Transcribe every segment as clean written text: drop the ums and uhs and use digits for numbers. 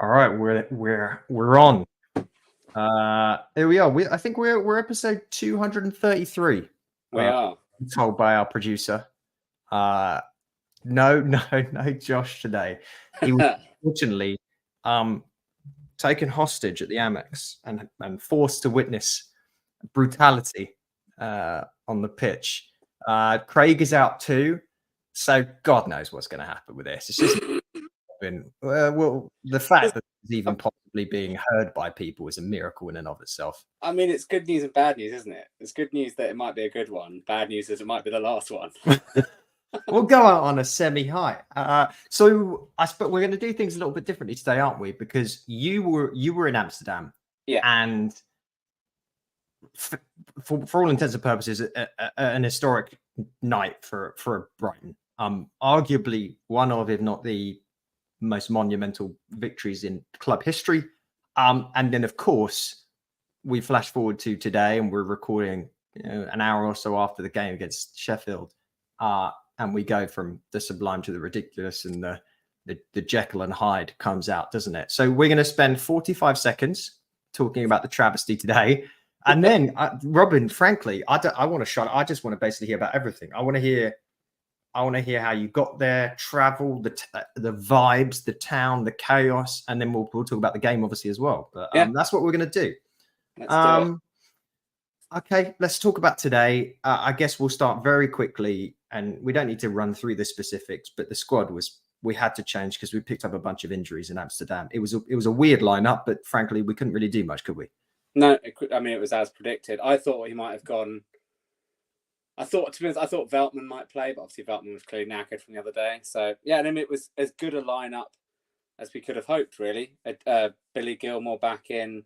All right, we're on. Here we are. I think we're episode 233. We are told by our producer. No, Josh today. He was unfortunately taken hostage at the Ajax and forced to witness brutality on the pitch. Craig is out too, so God knows what's going to happen with this. It's just been the fact that it's even possibly being heard by people is a miracle in and of itself. I mean, it's good news and bad news, isn't it? It's good news that it might be a good one. Bad news is it might be the last one. We'll go out on a semi-high. So I suppose we're going to do things a little bit differently today, aren't we? Because you were in Amsterdam, yeah, and for all intents and purposes, an historic night for Brighton. Arguably one of, if not the most monumental victories in club history. And then, of course, we flash forward to today, and we're recording an hour or so after the game against Sheffield. And we go from the sublime to the ridiculous, and the Jekyll and Hyde comes out, doesn't it? So we're going to spend 45 seconds talking about the travesty today. And then, Robin, frankly, I want to shut. I just want to basically hear about everything. I want to hear how you got there, travel, the vibes, the town, the chaos, and then we'll talk about the game, obviously, as well. But that's what we're going to do. Let's do it. Okay, let's talk about today. I guess we'll start very quickly, and we don't need to run through the specifics, but the squad we had to change because we picked up a bunch of injuries in Amsterdam. It was a weird lineup, but frankly, we couldn't really do much, could we? No, it was as predicted. I thought he might have gone. I thought Veltman might play, but obviously Veltman was clearly knackered from the other day. So yeah, it was as good a lineup as we could have hoped, really. Billy Gilmore back in.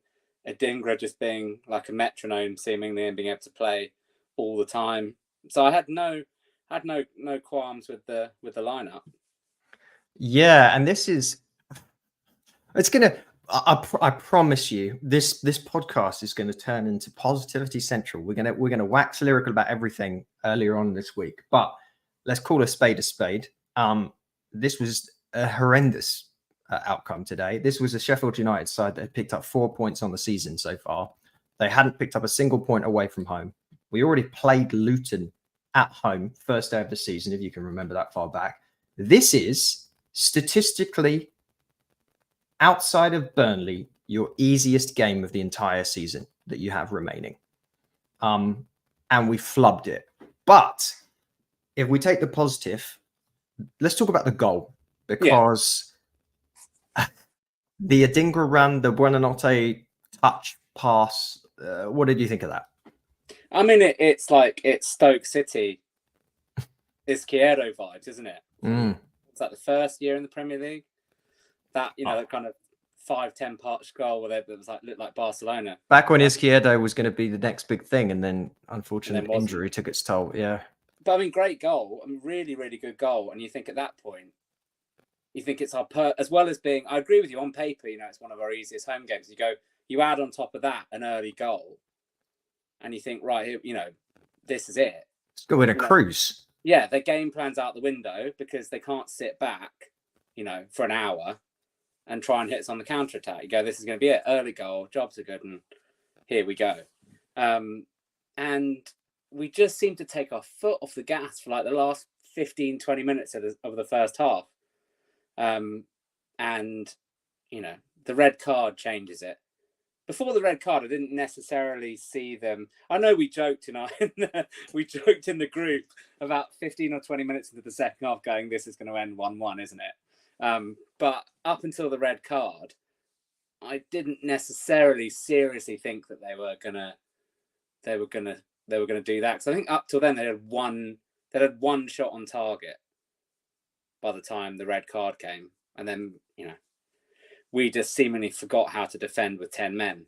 Adingra just being like a metronome seemingly and being able to play all the time. So I had no qualms with the lineup. Yeah, and I promise you, this podcast is going to turn into Positivity Central. We're gonna wax lyrical about everything earlier on this week, but let's call a spade a spade. This was a horrendous outcome today. This was a Sheffield United side that had picked up 4 points on the season so far. They hadn't picked up a single point away from home. We already played Luton at home first day of the season, if you can remember that far back. This is statistically, outside of Burnley, your easiest game of the entire season that you have remaining. And we flubbed it. But if we take the positive, let's talk about the goal, because the Adingra run, the Buonanotte touch pass, what did you think of that? I mean, it's Stoke City, Izquierdo vibes, isn't it? It's like the first year in the Premier League. That, that kind of 5-10 part goal where it was looked like Barcelona. Back when Izquierdo was going to be the next big thing, and then unfortunately injury took its toll. Yeah. But I mean, great goal. I mean, really, really good goal. And you think at that point, you think it's as well as being, I agree with you on paper, it's one of our easiest home games. You add on top of that an early goal and you think, right, this is it. Let's go in a cruise. Yeah. Their game plan's out the window because they can't sit back, for an hour and try and hit us on the counter attack. You go, this is going to be it. Early goal, jobs are good. And here we go. And we just seem to take our foot off the gas for like the last 15, 20 minutes of the first half. And the red card changes it. Before the red card, I didn't necessarily see them. I know we joked in the group about 15 or 20 minutes into the second half, going, "This is going to end 1-1, isn't it?" But up until the red card, I didn't necessarily seriously think that they were gonna do that. Because I think up till then they had one shot on target by the time the red card came. And then, we just seemingly forgot how to defend with 10 men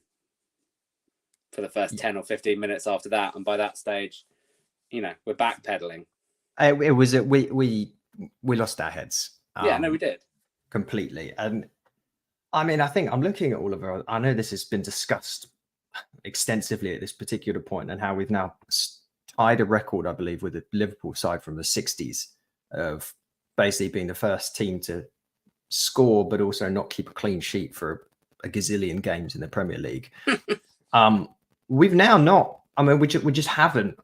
for the first 10 or 15 minutes after that. And by that stage, we're backpedaling. We lost our heads. We did. Completely. And I mean, I think I'm looking at all of I know this has been discussed extensively at this particular point, and how we've now tied a record, I believe, with the Liverpool side from the 60s of basically being the first team to score but also not keep a clean sheet for a gazillion games in the Premier League. We've now not. I mean, we just haven't.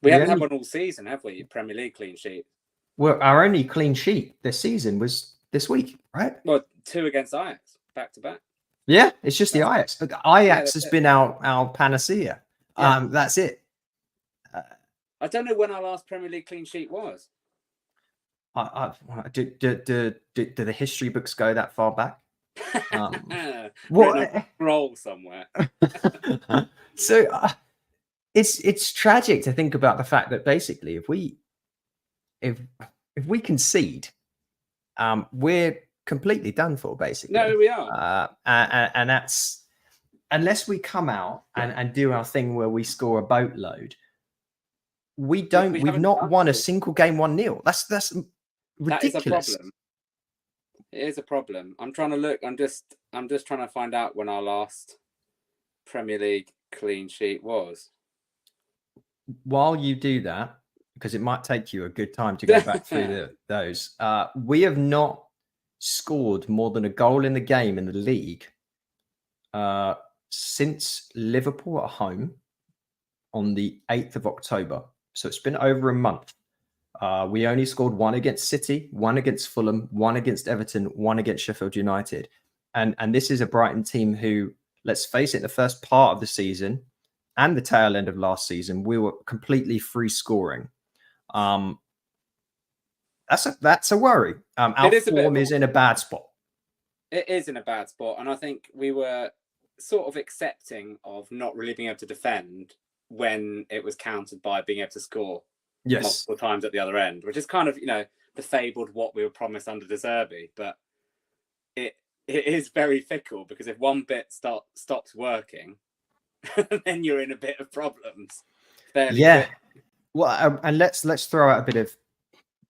We haven't had one all season, have we? Premier League clean sheet. Well, our only clean sheet this season was this week, right? Well, 2 against Ajax, back to back. Yeah, it's just the Ajax. Ajax has been our panacea. Yeah. That's it. I don't know when our last Premier League clean sheet was. Do the history books go that far back? What roll somewhere? So it's tragic to think about the fact that basically, if we concede, we're completely done for. Basically, no, we are, and that's unless we come out and do our thing where we score a boatload. We've not won a single game 1-0. That's ridiculous. That is a problem. It is a problem. I'm trying to look. I'm just trying to find out when our last Premier League clean sheet was. While you do that, because it might take you a good time to go back through those, we have not scored more than a goal in the game in the league since Liverpool at home on the 8th of October. So it's been over a month. We only scored 1 against City, 1 against Fulham, 1 against Everton, 1 against Sheffield United. And this is a Brighton team who, let's face it, the first part of the season and the tail end of last season, we were completely free scoring. That's a worry. Our form is in a bad spot. It is in a bad spot. And I think we were sort of accepting of not really being able to defend when it was countered by being able to score multiple times at the other end, which is kind of, the fabled what we were promised under De Zerbi. But it is very fickle, because if one bit stops working, then you're in a bit of problems. Yeah. Well, and let's throw out a bit of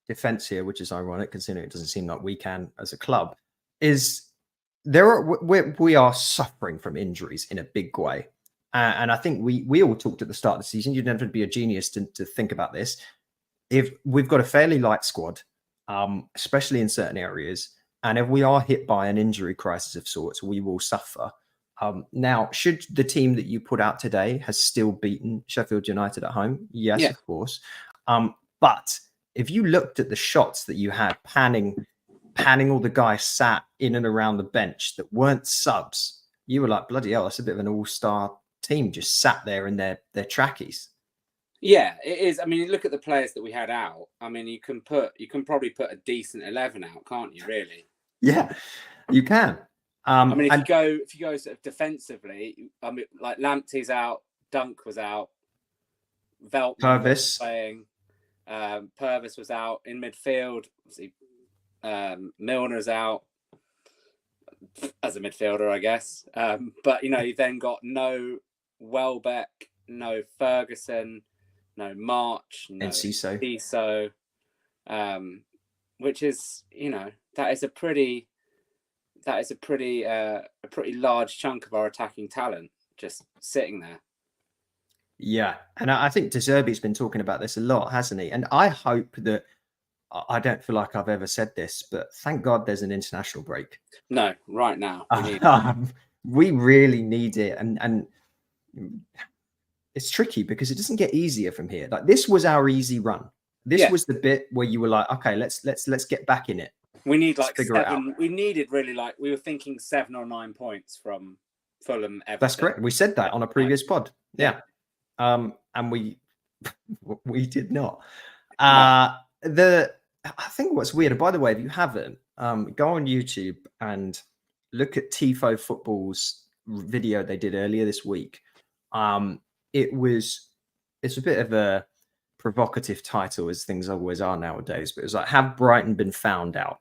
defense here, which is ironic considering it doesn't seem like we can as a club. We are suffering from injuries in a big way. And I think we all talked at the start of the season. You'd never be a genius to think about this. If we've got a fairly light squad, especially in certain areas, and if we are hit by an injury crisis of sorts, we will suffer. Now, should the team that you put out today has still beaten Sheffield United at home? Yes, of course. But if you looked at the shots that you had panning all the guys sat in and around the bench that weren't subs, you were like, bloody hell, that's a bit of an all-star team just sat there in their trackies. Yeah, it is. I mean, look at the players that we had out. I mean, you can probably put a decent 11 out, can't you? Really? Yeah, you can. I mean, if you go sort of defensively, I mean, like Lamptey's out, Dunk was out, Veltman was playing, Purvis was out in midfield. Obviously, Milner's out as a midfielder, I guess. But you then got no Welbeck, no Ferguson, no March, no Ciso, which is that is a pretty large chunk of our attacking talent just sitting there. Yeah, and I think De Zerbi's been talking about this a lot, hasn't he? And I hope that, I don't feel like I've ever said this, but thank God there's an international break. No, right now. We really need it. And it's tricky because it doesn't get easier from here. Like, this was our easy run. This was the bit where you were like, okay, let's get back in it. We need like 7. We needed really we were thinking 7 or 9 points from Fulham. Everton. That's correct. We said that on a previous pod. Yeah. And we did not. I think what's weird, by the way, if you haven't, go on YouTube and look at Tifo Football's video they did earlier this week. It's a bit of a provocative title, as things always are nowadays, but it was like, have Brighton been found out?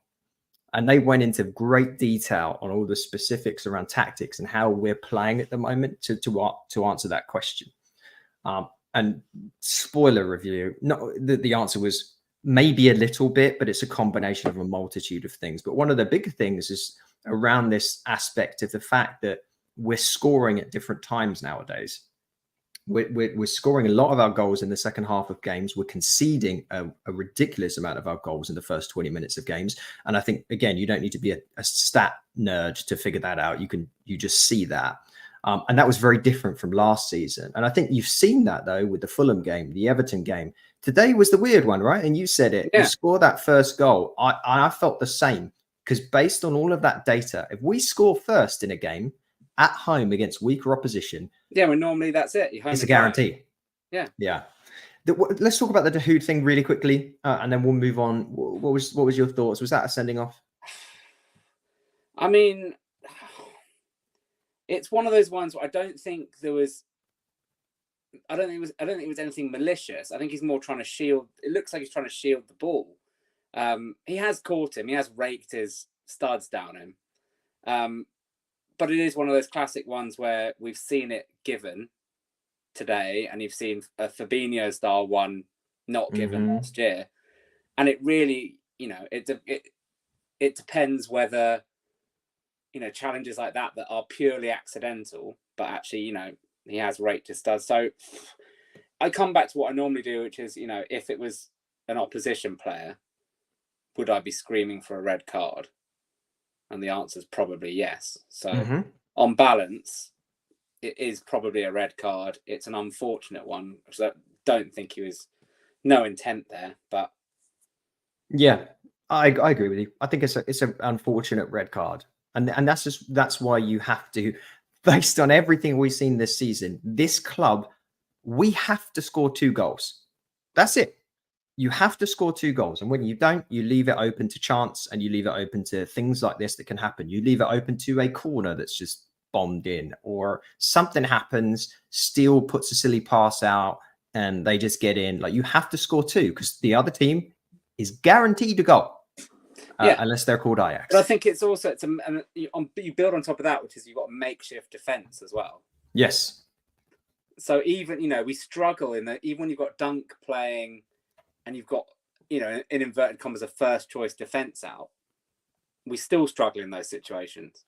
And they went into great detail on all the specifics around tactics and how we're playing at the moment to answer that question. And spoiler review, the answer was maybe a little bit, but it's a combination of a multitude of things. But one of the big things is around this aspect of the fact that we're scoring at different times nowadays. We're scoring a lot of our goals in the second half of games. We're conceding a ridiculous amount of our goals in the first 20 minutes of games. And I think, again, you don't need to be a stat nerd to figure that out. You just see that. And that was very different from last season. And I think you've seen that, though, with the Fulham game, the Everton game. Today was the weird one, right? And you said it. Yeah. You score that first goal. I felt the same, because based on all of that data, if we score first in a game at home against weaker opposition, yeah, well, normally that's it. It's a guarantee. Yeah. Yeah. Let's talk about the Dahoud thing really quickly, and then we'll move on. What was your thoughts? Was that a sending off? I mean, it's one of those ones where I don't think it was anything malicious. I think he's more trying to shield. It looks like he's trying to shield the ball. He has caught him. He has raked his studs down him. But it is one of those classic ones where we've seen it given today, and you've seen a Fabinho style one not given last year. And it really, it depends whether, challenges like that are purely accidental, but actually, he has raked his studs. So I come back to what I normally do, which is, if it was an opposition player, would I be screaming for a red card? And the answer is probably yes. So on balance, it is probably a red card. It's an unfortunate one, because I don't think he was no intent there. But yeah, I agree with you. I think it's an unfortunate red card, and that's why you have to, based on everything we've seen this season, this club, we have to score 2 goals. That's it. You have to score 2 goals. And when you don't, you leave it open to chance, and you leave it open to things like this that can happen. You leave it open to a corner that's just bombed in, or something happens, Steele puts a silly pass out and they just get in. Like, you have to score 2, because the other team is guaranteed a goal. Unless they're called Ajax. But I think it's also, you build on top of that, which is you've got a makeshift defence as well. Yes. So even, we struggle even when you've got Dunk playing, and you've got, in inverted commas, a first choice defence out, we still struggle in those situations.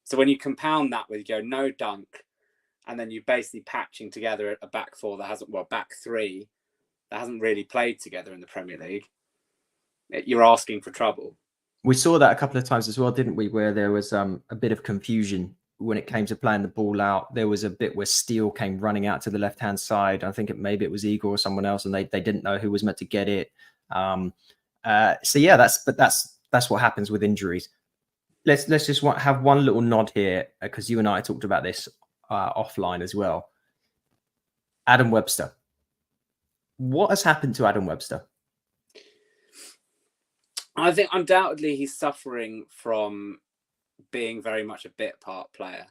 So when you compound that with, no Dunk, and then you're basically patching together a back four back three that hasn't really played together in the Premier League, you're asking for trouble. We saw that a couple of times as well, didn't we? Where there was a bit of confusion when it came to playing the ball out. There was a bit where Steele came running out to the left-hand side. I think maybe it was Igor or someone else, and they didn't know who was meant to get it. So yeah, that's what happens with injuries. Let's just have one little nod here, because you and I talked about this offline as well. Adam Webster. What has happened to Adam Webster? I think undoubtedly he's suffering from being very much a bit part player,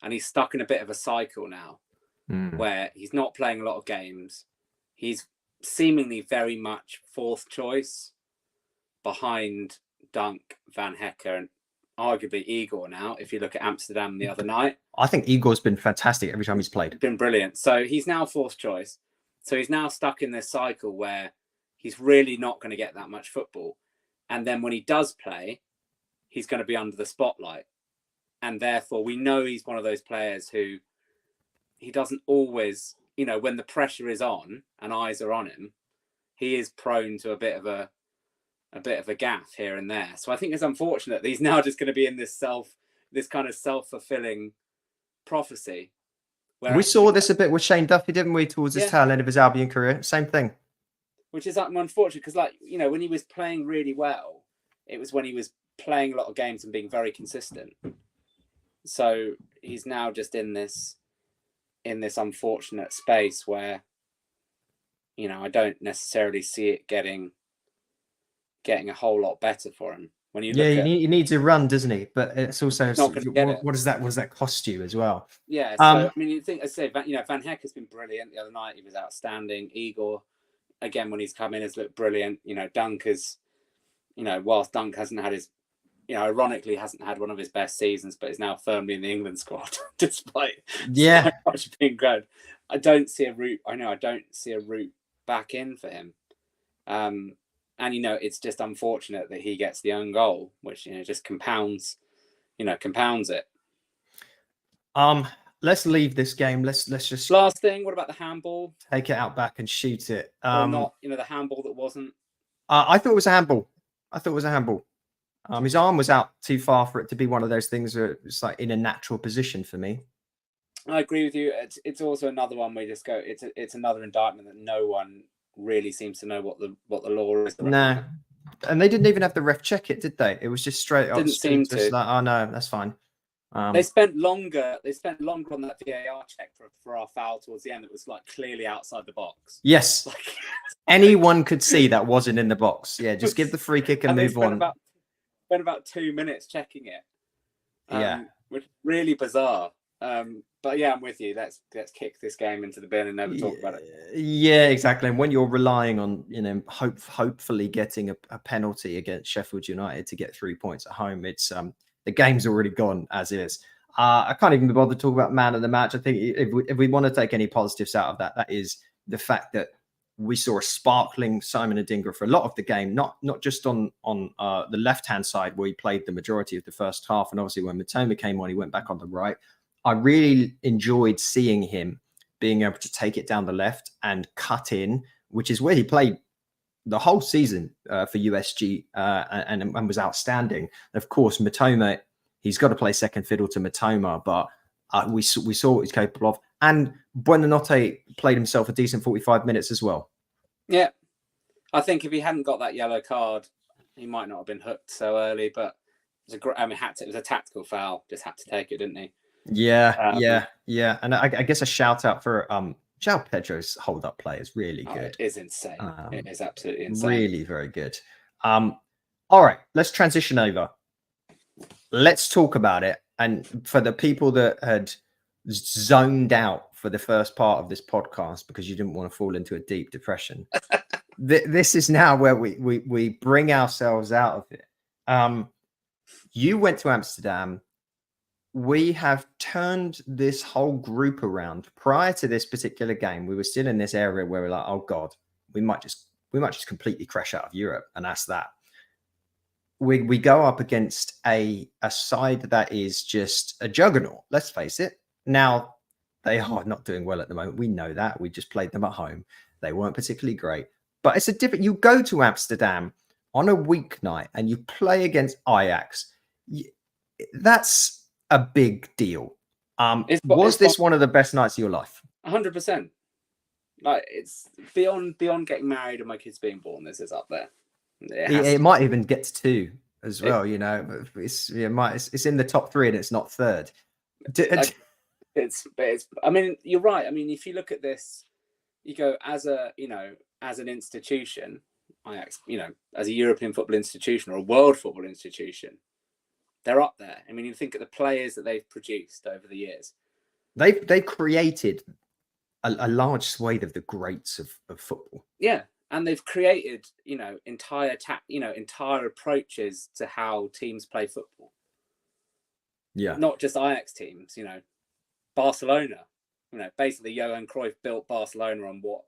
and he's stuck in a bit of a cycle now where he's not playing a lot of games. He's seemingly very much 4th choice behind Dunk, Van Hecke, and arguably Igor now, if you look at Amsterdam the other night. I think Igor's been fantastic every time he's played. Been brilliant. So he's now 4th choice. So he's now stuck in this cycle where he's really not going to get that much football. And then when he does play, he's going to be under the spotlight. And therefore, we know he's one of those players who he doesn't always, when the pressure is on and eyes are on him, he is prone to a bit of a gaffe here and there. So I think it's unfortunate that he's now just going to be in this kind of self-fulfilling prophecy. We saw this a bit with Shane Duffy, didn't we, towards the tail end of his Albion career? Same thing. Which is unfortunate, because, when he was playing really well, it was when he was playing a lot of games and being very consistent. So he's now just in this unfortunate space where, I don't necessarily see it getting a whole lot better for him. When you look he needs a run, doesn't he? But it's also what does that cost you as well? Yeah. So you think, Van Hecke has been brilliant the other night. He was outstanding. Igor, again, when he's come in, has looked brilliant. Dunk has, whilst Dunk hasn't had his, ironically hasn't had one of his best seasons, but is now firmly in the England squad despite so much being good. I don't see a route back in for him. And it's just unfortunate that he gets the own goal, which just compounds it. let's leave this game. Let's just Last thing, what about the handball? take it out back and shoot it. Or not, the handball that wasn't. I thought it was a handball. His arm was out too far for it to be one of those things where it's like in a natural position for me. I agree with you. It's also another one where you just go. It's another indictment that no one really seems to know what the law is. No, and they didn't even have the ref check it, did they? It was just straight up. Didn't seem to. Like, oh no, that's fine. They spent longer. They spent longer on that VAR check for our foul towards the end. It was like clearly outside the box. Yes, anyone could see that wasn't in the box. Yeah, just give the free kick and move on. Spent about 2 minutes checking it. Yeah, which is really bizarre. But yeah, I'm with you. Let's kick this game into the bin and never talk about it. Yeah, exactly. And when you're relying on hopefully getting a penalty against Sheffield United to get 3 points at home, it's the game's already gone as is. I can't even be bothered to talk about man of the match. I think if we want to take any positives out of that, that is the fact that we saw a sparkling Simon Adingra for a lot of the game, not just on the left-hand side where he played the majority of the first half. And obviously when Matoma came on, he went back on the right. I really enjoyed seeing him being able to take it down the left and cut in, which is where he played the whole season for USG and was outstanding. Of course, Matoma, he's got to play second fiddle to Matoma, but we saw what he's capable of. And Buonanotte played himself a decent 45 minutes as well. Yeah. I think if he hadn't got that yellow card, he might not have been hooked so early, but it was a tactical foul. Just had to take it, didn't he? Yeah. And I guess a shout out for João Pedro's hold up play is really good. It is insane. It is absolutely insane. Really very good. All right, let's transition over. Let's talk about it. And for the people that had zoned out for the first part of this podcast because you didn't want to fall into a deep depression, this is now where we bring ourselves out of it. You went to Amsterdam. We have turned this whole group around. Prior to this particular game, we were still in this area where we're like, oh God, we might just completely crash out of Europe. And that's that. We go up against a side that is just a juggernaut. Let's face it. Now, they are not doing well at the moment. We know that. We just played them at home. They weren't particularly great. But it's you go to Amsterdam on a weeknight and you play against Ajax. That's a big deal. Was this one of the best nights of your life? 100%. Like it's beyond getting married and my kids being born. This is up there. It might even get to 2 as well. It's in the top 3 and it's not third. It's. I mean, you're right. I mean, if you look at this, you go as an institution, Ajax, as a European football institution or a world football institution. They're up there. I mean, you think of the players that they've produced over the years. They've created a large swathe of the greats of football. Yeah, and they've created, entire approaches to how teams play football. Yeah, not just Ajax teams. Barcelona. Basically, Johan Cruyff built Barcelona on what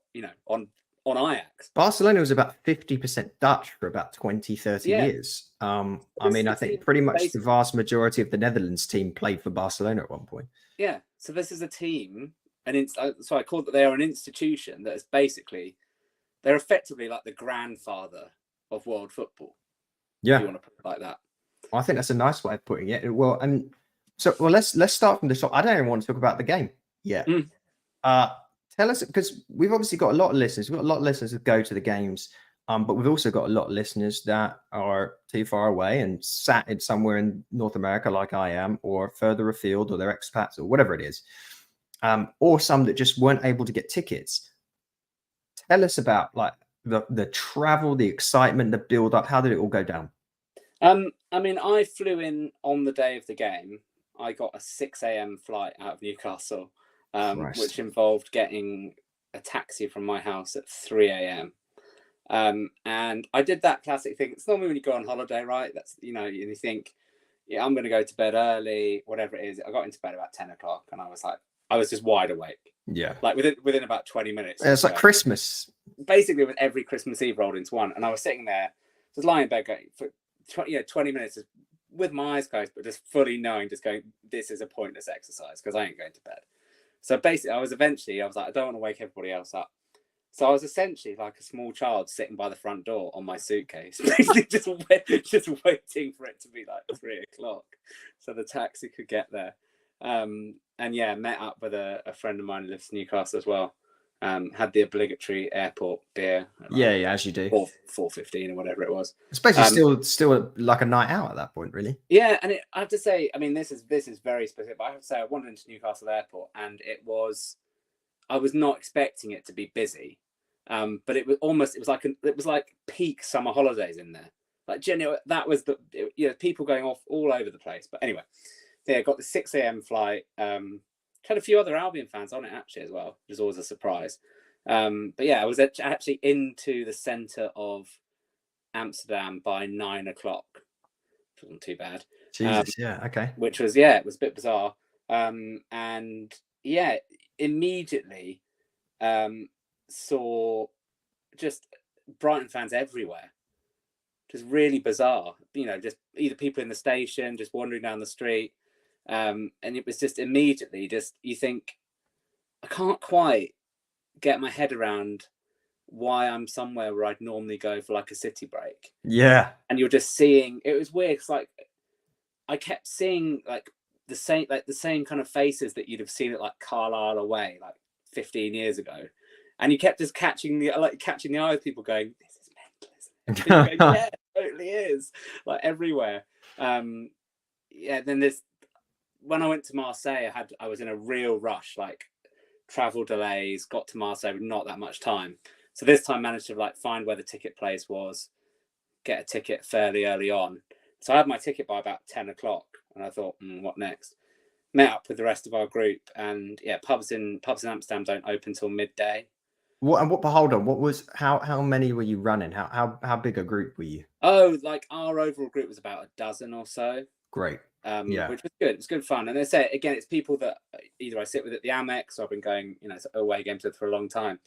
on Ajax. Barcelona was about 50% Dutch for about 20, 30 years. I think pretty much the vast majority of the Netherlands team played for Barcelona at one point. Yeah. So this is a team, so I call it, they are an institution that is basically, they're effectively like the grandfather of world football. Yeah. If you want to put it like that. Well, I think that's a nice way of putting it. Well, let's start from the top. I don't even want to talk about the game yet. Tell us, because we've obviously got a lot of listeners. We've got a lot of listeners that go to the games, but we've also got a lot of listeners that are too far away and sat in somewhere in North America like I am, or further afield, or they're expats or whatever it is, or some that just weren't able to get tickets. Tell us about like the travel, the excitement, the build up. How did it all go down? I flew in on the day of the game. I got a 6 a.m. flight out of Newcastle. Which involved getting a taxi from my house at 3 a.m. And I did that classic thing. It's normally when you go on holiday, right? That's, you think, I'm going to go to bed early, whatever it is. I got into bed about 10 o'clock and I was just wide awake. Yeah. Like within about 20 minutes. It's like Christmas. Basically, with every Christmas Eve rolled into one. And I was sitting there, just lying in bed going, for 20 minutes, with my eyes closed, but just fully knowing, just going, this is a pointless exercise because I ain't going to bed. So basically, I was like, I don't want to wake everybody else up. So I was essentially like a small child sitting by the front door on my suitcase, basically just waiting for it to be like 3:00 so the taxi could get there. And yeah, met up with a friend of mine who lives in Newcastle as well. Had the obligatory airport beer. Yeah, as you do. 4:15 or whatever it was. It's basically still like a night out at that point, really. Yeah, and I have to say, I mean, this is very specific. But I have to say, I wandered into Newcastle Airport, and I was not expecting it to be busy, but it was like peak summer holidays in there. Like, genuinely, that was people going off all over the place. But anyway, yeah, got the 6 a.m. flight. Had a few other Albion fans on it actually as well, which is always a surprise. But yeah, I was actually into the centre of Amsterdam by 9:00, which wasn't too bad. Jesus, yeah, okay. Which was, it was a bit bizarre. And yeah, immediately saw just Brighton fans everywhere. Just really bizarre. Just either people in the station, just wandering down the street. And it was just immediately you think, I can't quite get my head around why I'm somewhere where I'd normally go for like a city break. Yeah. And you're just seeing, it was weird. It's like, I kept seeing like the same kind of faces that you'd have seen at like Carlisle away, like 15 years ago. And you kept just catching the eye of people going, this is mental, isn't it? Going, yeah, it totally is. Like everywhere. Then when I went to Marseille, I was in a real rush, like travel delays, got to Marseille with not that much time. So this time managed to like find where the ticket place was, get a ticket fairly early on. So I had my ticket by about 10:00, and I thought, what next? Met up with the rest of our group, and yeah, pubs in Amsterdam don't open till midday. But hold on, how many were you running? How big a group were you? Oh, like our overall group was about a dozen or so. Great. Yeah. Which was good. It's good fun. And they say, again, it's people that either I sit with at the Amex, or I've been going, away games with for a long time.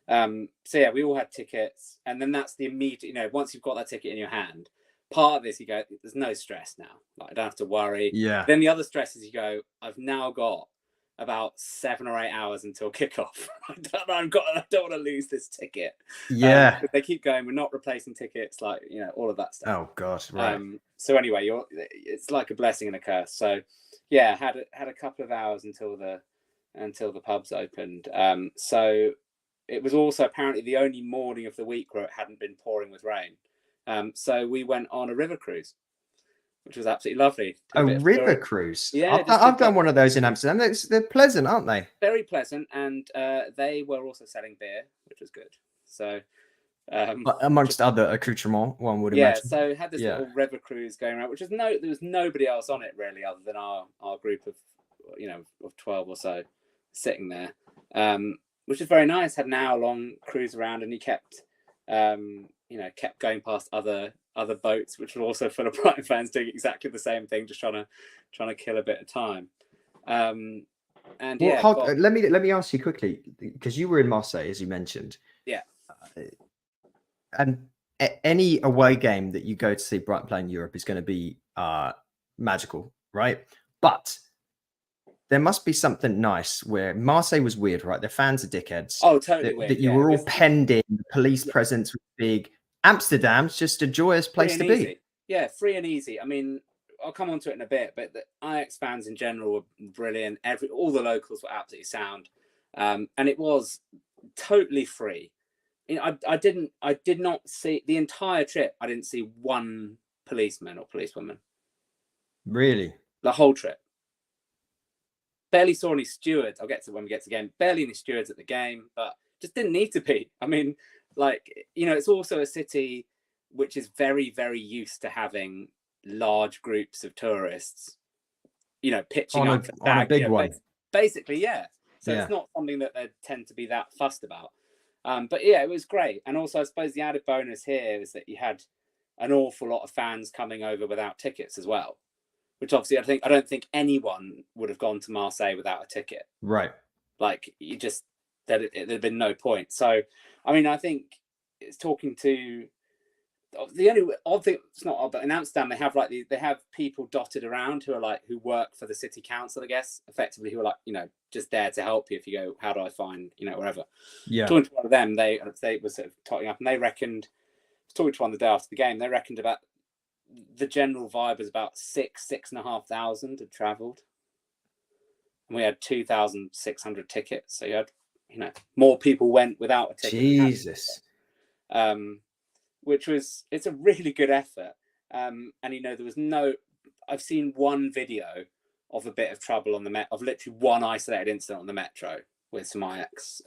So yeah, we all had tickets, and then that's the immediate, once you've got that ticket in your hand, part of this, you go, there's no stress now. Like, I don't have to worry. Yeah. Then the other stress is you go, I've now got about 7 or 8 hours until kickoff. I don't want to lose this ticket. Yeah. They keep going, we're not replacing tickets, like, all of that stuff. Oh God, right. So anyway, it's like a blessing and a curse. So yeah, had a couple of hours until the pubs opened. So it was also apparently the only morning of the week where it hadn't been pouring with rain. So we went on a river cruise, which was absolutely lovely. A river cruise? Yeah. I've done one of those in Amsterdam. They're pleasant, aren't they? Very pleasant. And they were also selling beer, which was good. So amongst other accoutrements, one would imagine. Yeah, so had this little river cruise going around, which there was nobody else on it really, other than our group of 12 or so sitting there, which is very nice. Had an hour-long cruise around, and he kept going past other boats, which were also full of Brighton fans doing exactly the same thing, just trying to kill a bit of time. And let me ask you quickly, because you were in Marseille, as you mentioned. Yeah. And any away game that you go to see Brighton play in Europe is going to be magical, right? But there must be something nice where Marseille was weird, right? Their fans are dickheads. Oh, totally weird. That you were all penned in. The police presence was big. Amsterdam's just a joyous place to be. Yeah, free and easy. I mean, I'll come on to it in a bit, but the Ajax fans in general were brilliant. All the locals were absolutely sound, and it was totally free. I did not see the entire trip. I didn't see one policeman or policewoman. Really? The whole trip. Barely saw any stewards. I'll get to when we get to the game. Barely any stewards at the game, but just didn't need to be. I mean, it's also a city which is very, very used to having large groups of tourists, pitching up on a big one. Basically, yeah. So it's not something that they tend to be that fussed about. But yeah, it was great. And also, I suppose the added bonus here is that you had an awful lot of fans coming over without tickets as well, which obviously I don't think anyone would have gone to Marseille without a ticket. Right. Like there'd been no point. So, I mean, I think it's talking to the only odd thing, it's not odd, but in Amsterdam they have like they have people dotted around who are like who work for the city council, I guess, effectively, who are like just there to help you if you go, how do I find wherever. Yeah. Talking to one of them, they were sort of totting up, and they reckoned, talking to one the day after the game, they reckoned about the general vibe was about 6,500 had travelled, and we had 2,600 tickets. So you had more people went without a ticket. Jesus. Which was, it's a really good effort. And there was I've seen one video of a bit of trouble on the of literally one isolated incident on the metro with some Ajax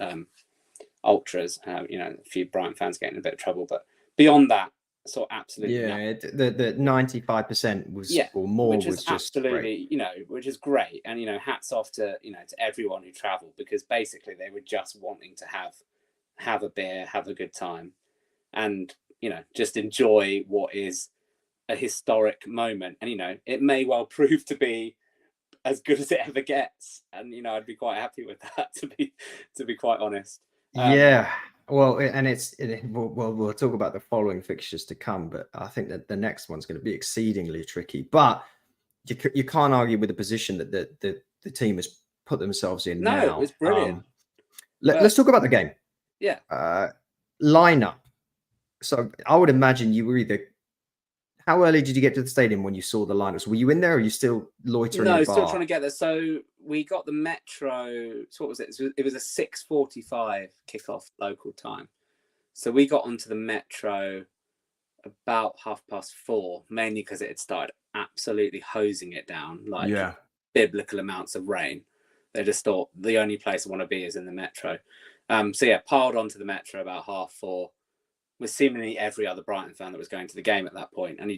ultras. A few Brighton fans getting in a bit of trouble, but beyond that, so absolutely nothing. The 95% was or more, which was just absolutely great. Which is great. And hats off to to everyone who travelled, because basically they were just wanting to have a beer, have a good time, and just enjoy what is a historic moment. And it may well prove to be as good as it ever gets, and I'd be quite happy with that, to be quite honest. Yeah, well, and we'll talk about the following fixtures to come, but I think that the next one's going to be exceedingly tricky. But you can't argue with the position that the team has put themselves in now. No, it's brilliant. Let's talk about the game. Yeah. Lineup. So I would imagine you were either. How early did you get to the stadium when you saw the lineups? Were you in there, or are you still loitering? No, in the bar? Still trying to get there. So we got the metro. So what was it? It was a 6:45 kickoff local time. So we got onto the metro about 4:30, mainly because it had started absolutely hosing it down, like biblical amounts of rain. They just thought the only place I want to be is in the metro. So yeah, piled onto the metro about 4:30. With seemingly every other Brighton fan that was going to the game at that point. And you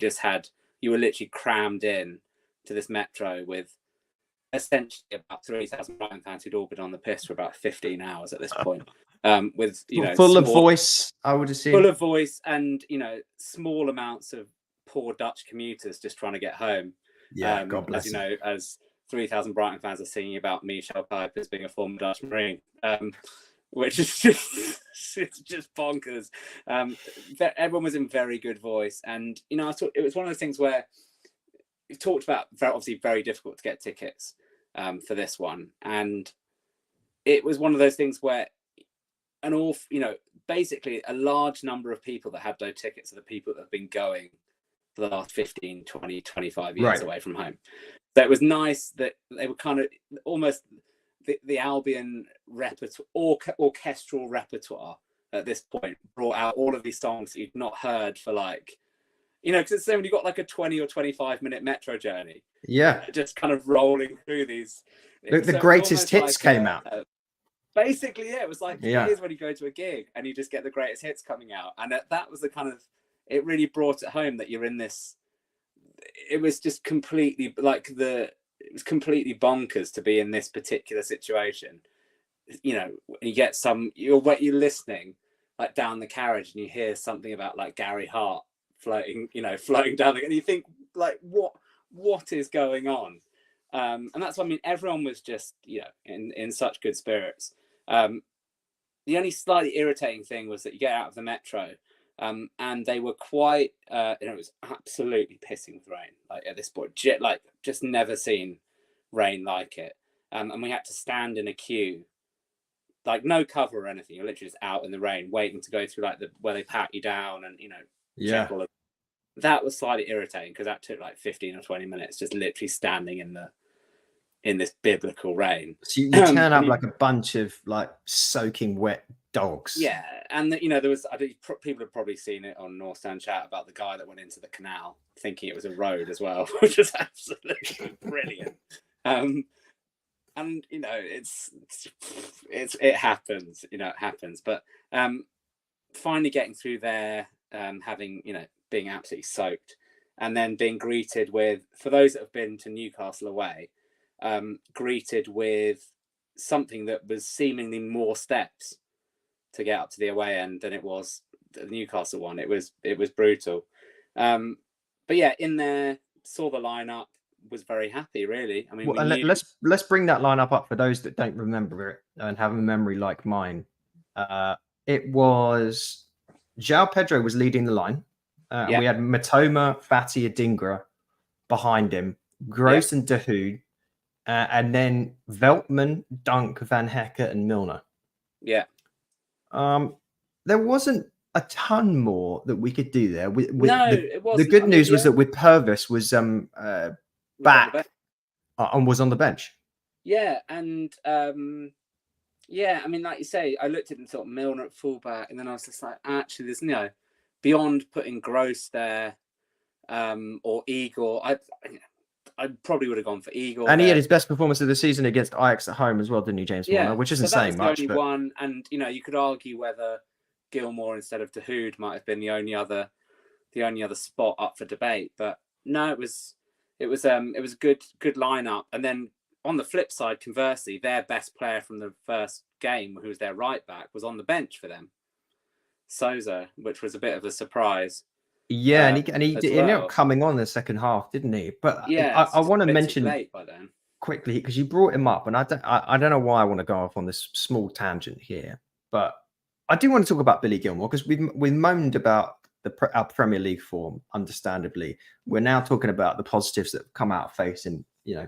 were literally crammed in to this metro with essentially about 3,000 Brighton fans who'd all been on the piss for about 15 hours at this point. With full of voice, I would assume. Full of voice, and small amounts of poor Dutch commuters just trying to get home. Yeah, God bless you. As 3,000 Brighton fans are singing about Michel Pijpers being a former Dutch Marine. Which is just bonkers. Everyone was in very good voice, and I thought it was one of those things where we talked about obviously very difficult to get tickets for this one, and it was one of those things where basically a large number of people that had those tickets are the people that have been going for the last 15, 20, 25 years away from home. So it was nice that they were kind of almost the Albion repertoire, orchestral repertoire at this point, brought out all of these songs that you'd not heard for because it's when you got like a 20 or 25 minute metro journey. Yeah. Just kind of rolling through these. The greatest hits came out. Basically, yeah, it was like, here's when you go to a gig and you just get the greatest hits coming out. And that was the kind of, it really brought it home that you're in this, it was just completely it was completely bonkers to be in this particular situation. You get you're listening like down the carriage and you hear something about like Gary Hart floating down and you think like, what is going on? And that's what I mean. Everyone was just, in such good spirits. The only slightly irritating thing was that you get out of the metro, and they were quite, it was absolutely pissing with rain. Like at this point, just never seen rain like it. And we had to stand in a queue, like no cover or anything. You're literally just out in the rain, waiting to go through where they pat you down and check all of. That was slightly irritating because that took like 15 or 20 minutes, just literally standing in this biblical rain. So you turn up like a bunch of like soaking wet dogs. Yeah, and there was, I think people have probably seen it on North Stand Chat about the guy that went into the canal thinking it was a road as well, which is absolutely brilliant. And it happens, it happens. But finally getting through there, having being absolutely soaked, and then being greeted with, for those that have been to Newcastle away, greeted with something that was seemingly more steps to get up to the away end than it was the Newcastle one. It was brutal. But yeah, in there, saw the lineup, was very happy, really. I mean, let's bring that lineup up for those that don't remember it and have a memory like mine. It was João Pedro was leading the line. And we had Matoma, Fatty, Adingra behind him, Gross and Dahoud, and then Veltman, Dunk, Van Hecker, and Milner. Yeah. There wasn't a ton more that we could do there. It wasn't. The good news was that with Purvis was back and was on the bench. Yeah, and I mean, like you say, I looked at it and thought Milner at fullback, and then I was just like, actually, there's beyond putting Gross there or Igor. I probably would have gone for Igor. And he had his best performance of the season against Ajax at home as well, didn't he, James Milner? Which isn't saying much. The only one, and you could argue whether Gilmour instead of Dahoud might have been the only other spot up for debate. But no, it was a good lineup. And then on the flip side, conversely, their best player from the first game, who was their right back, was on the bench for them, Souza, which was a bit of a surprise. Yeah, and he ended up coming on in the second half, didn't he? But I want to mention late by then. Quickly, because you brought him up, and I don't know why I want to go off on this small tangent here, but I do want to talk about Billy Gilmour, because we've moaned about our Premier League form, understandably. We're now talking about the positives that have come out of facing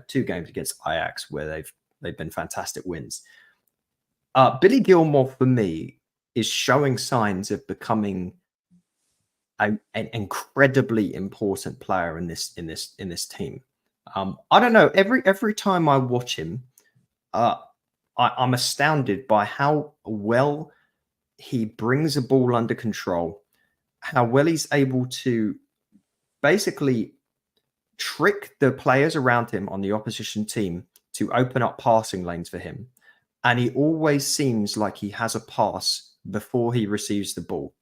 2 games against Ajax, where they've been fantastic wins. Billy Gilmour, for me, is showing signs of becoming an incredibly important player in this team. I don't know. Every time I watch him, I'm astounded by how well he brings a ball under control, how well he's able to basically trick the players around him on the opposition team to open up passing lanes for him. And he always seems like he has a pass before he receives the ball.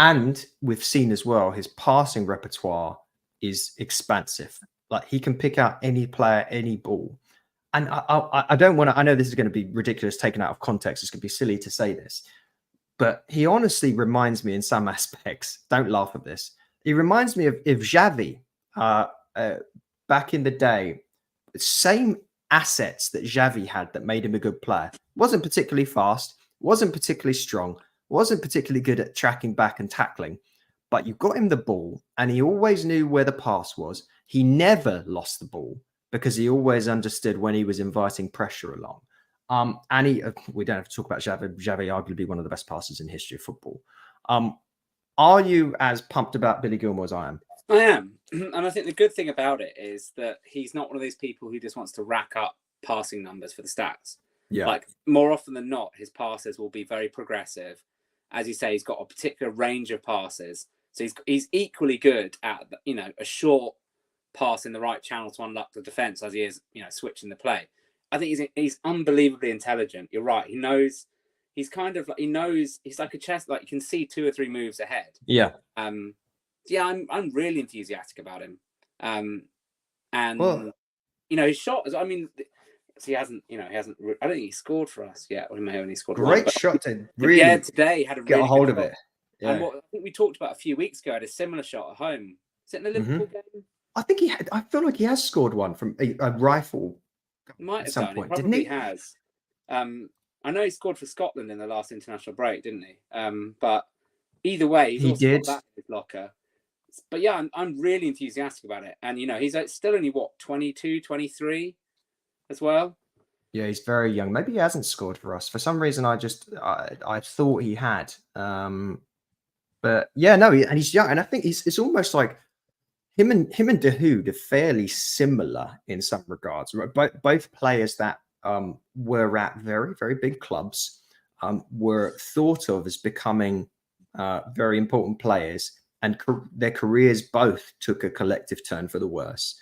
And we've seen as well, his passing repertoire is expansive. Like, he can pick out any player, any ball. And I don't want to, I know this is going to be ridiculous, taken out of context. It's going to be silly to say this, but he honestly reminds me in some aspects, don't laugh at this, he reminds me of Xavi back in the day. Same assets that Xavi had that made him a good player. Wasn't particularly fast, wasn't particularly strong, wasn't particularly good at tracking back and tackling, but you got him the ball and he always knew where the pass was. He never lost the ball because he always understood when he was inviting pressure along. And we don't have to talk about Xavi. Xavi, arguably one of the best passers in history of football. Are you as pumped about Billy Gilmour as I am? I am. And I think the good thing about it is that he's not one of those people who just wants to rack up passing numbers for the stats. Yeah. Like, more often than not, his passes will be very progressive. As you say, he's got a particular range of passes. So he's equally good at, a short pass in the right channel to unlock the defense as he is, switching the play. I think he's unbelievably intelligent. You're right. He knows, he's like a chess, like you can see 2 or 3 moves ahead. Yeah. I'm really enthusiastic about him. His shot is, he hasn't, I don't think he scored for us yet. Or he may have only scored great shot to really today had a get really a hold of shot. it. Yeah. And what I think we talked about a few weeks ago, had a similar shot at home. Is it in the Liverpool game? I think I feel like he has scored one from a rifle. Might have at some done. point, He didn't he? has. I know he scored for Scotland in the last international break, didn't he? But either way, he's also got that in his locker. But yeah, I'm really enthusiastic about it. And, he's still only, 22, 23 as well? Yeah, he's very young. Maybe he hasn't scored for us. For some reason, I thought he had. But yeah, no, and he's young. And I think it's almost like him and Dahoud are fairly similar in some regards. Right? Both players that were at very, very big clubs were thought of as becoming very important players. And their careers both took a collective turn for the worse.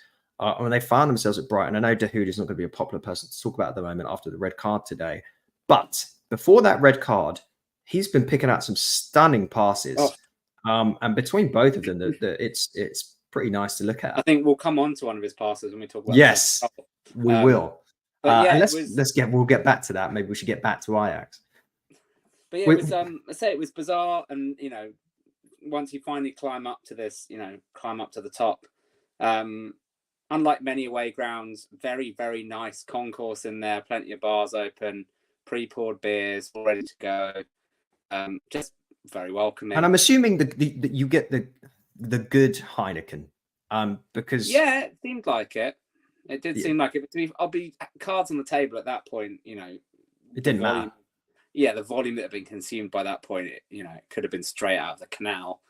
When they found themselves at Brighton, I know Dahoud is not going to be a popular person to talk about at the moment after the red card today. But before that red card, he's been picking out some stunning passes. And between both of them, it's pretty nice to look at. I think we'll come on to one of his passes when we talk about Yes, we will. But we'll get back to that. Maybe we should get back to Ajax. But yeah, it was bizarre. And, once you finally climb up to the top, unlike many away grounds, very, very nice concourse in there, plenty of bars open, pre-poured beers, all ready to go. Just very welcoming. And I'm assuming that you get the good Heineken, because it seemed like it. It did seem like it. I'll be cards on the table at that point. It didn't matter. Yeah, the volume that had been consumed by that point, it could have been straight out of the canal.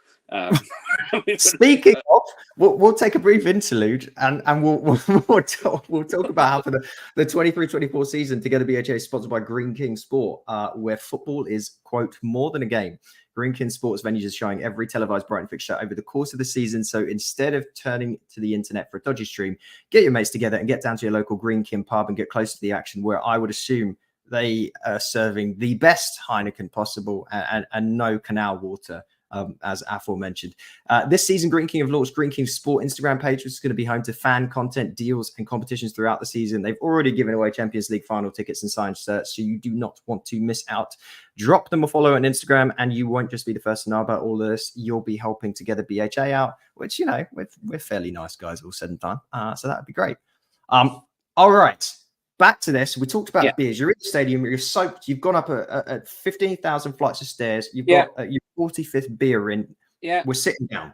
Speaking of, we'll take a brief interlude and we'll talk about how for the 23-24 season, Together BHA is sponsored by Green King Sport, where football is, quote, more than a game. Green King Sports venues is showing every televised Brighton fixture over the course of the season. So instead of turning to the internet for a dodgy stream, get your mates together and get down to your local Green King pub and get close to the action, where I would assume they are serving the best Heineken possible and no canal water, as aforementioned. This season, Green King have launched Green King Sport Instagram page, which is going to be home to fan content, deals, and competitions throughout the season. They've already given away Champions League final tickets and signed shirts, so you do not want to miss out. Drop them a follow on Instagram, and you won't just be the first to know about all of this. You'll be helping Together BHA out, which, we're fairly nice guys, all said and done. So that would be great. All right. Back to this. We talked about beers. You're in the stadium. You're soaked. You've gone up at 15,000 flights of stairs. You've got your 45th beer in. Yeah. We're sitting down.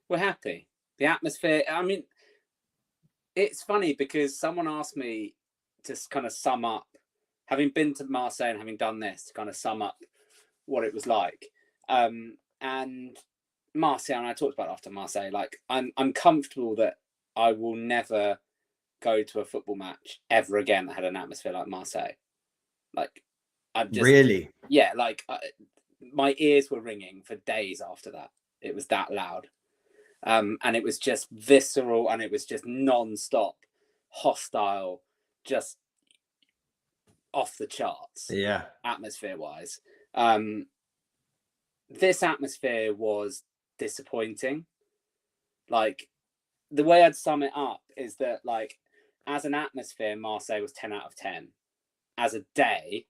We're happy. The atmosphere. I mean, it's funny because someone asked me to kind of sum up, having been to Marseille and having done this, to kind of sum up what it was like. And Marseille, and I talked about it after Marseille, like I'm comfortable that I will never go to a football match ever again that had an atmosphere like Marseille. Like, I'm just really, my ears were ringing for days after that. It was that loud, and it was just visceral, and it was just non-stop, hostile, just off the charts. Yeah, atmosphere-wise, this atmosphere was disappointing. Like, the way I'd sum it up is that, like, as an atmosphere, Marseille was 10 out of 10. As a day,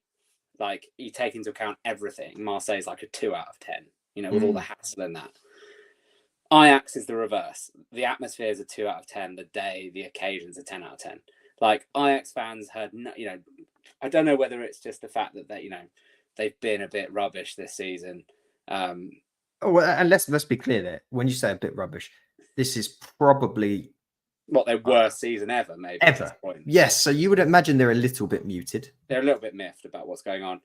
like, you take into account everything, Marseille is like a 2 out of 10, with all the hassle in that. Ajax is the reverse. The atmosphere is a 2 out of 10. The day, the occasion's a 10 out of 10. Like, Ajax fans had, I don't know whether it's just the fact that they've been a bit rubbish this season. and let's be clear there. When you say a bit rubbish, this is probably what their worst season ever, maybe. Ever. At this point. Yes. So you would imagine they're a little bit muted. They're a little bit miffed about what's going on.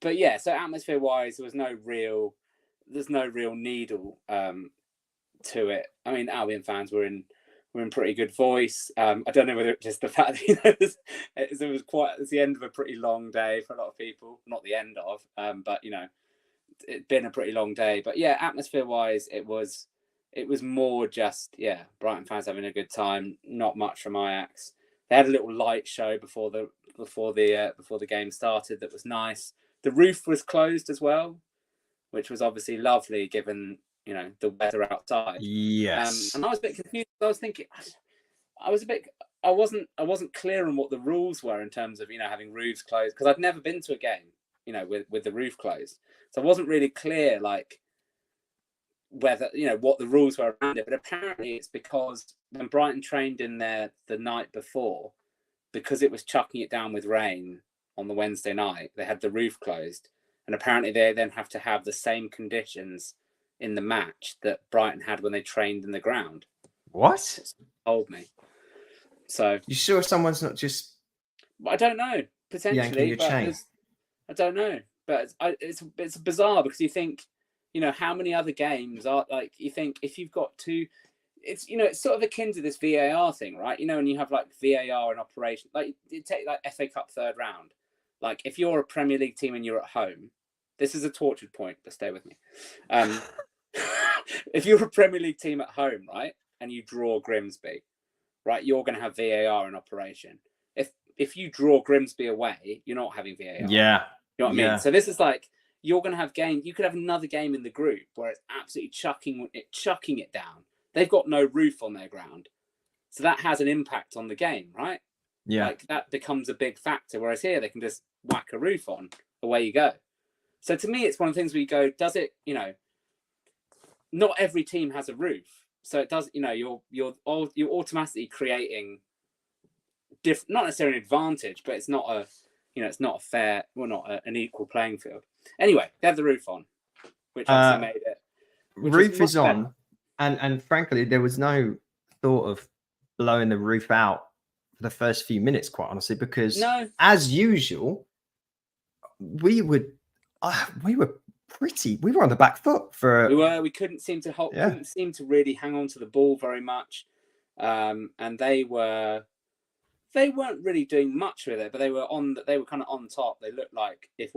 But yeah, so atmosphere wise, there's no real needle to it. I mean, Albion fans were in pretty good voice. I don't know whether it's just the fact that it was the end of a pretty long day for a lot of people. Not the end of, but it'd been a pretty long day. But yeah, atmosphere wise, it was more just Brighton fans having a good time. Not much from Ajax. They had a little light show before the game started. That was nice. The roof was closed as well, which was obviously lovely given the weather outside. Yes. And I was a bit confused. I was thinking, I wasn't clear on what the rules were in terms of having roofs closed, because I'd never been to a game with the roof closed, so I wasn't really clear like whether what the rules were around it. But apparently it's because when Brighton trained in there the night before, because it was chucking it down with rain on the Wednesday night, they had the roof closed, and apparently they then have to have the same conditions in the match that Brighton had when they trained in the ground. What? Told me. So you sure someone's not just? I don't know. Potentially, but I don't know. But it's bizarre because you think, how many other games are like? You think if you've got two, it's it's sort of akin to this VAR thing, right? And you have like VAR in operation. Like you take like FA Cup third round. Like if you're a Premier League team and you're at home, this is a tortured point, but stay with me. If you're a Premier League team at home, right, and you draw Grimsby, right, you're going to have VAR in operation. If you draw Grimsby away, you're not having VAR. Yeah. You know what I mean? So this is like, you're going to have you could have another game in the group where it's absolutely chucking it down. They've got no roof on their ground. So that has an impact on the game, right? Yeah. Like that becomes a big factor. Whereas here, they can just whack a roof on, away you go. So to me, it's one of the things where you go, does it, not every team has a roof. So it does, you're automatically creating not necessarily an advantage, but it's not a, it's not a fair, an equal playing field. Anyway, they had the roof on, which obviously made it. Roof is on, and frankly, there was no thought of blowing the roof out for the first few minutes, quite honestly, because as usual, we were on the back foot for. We couldn't seem to couldn't seem to really hang on to the ball very much, and they weren't really doing much with it, but they were kind of on top. They looked like if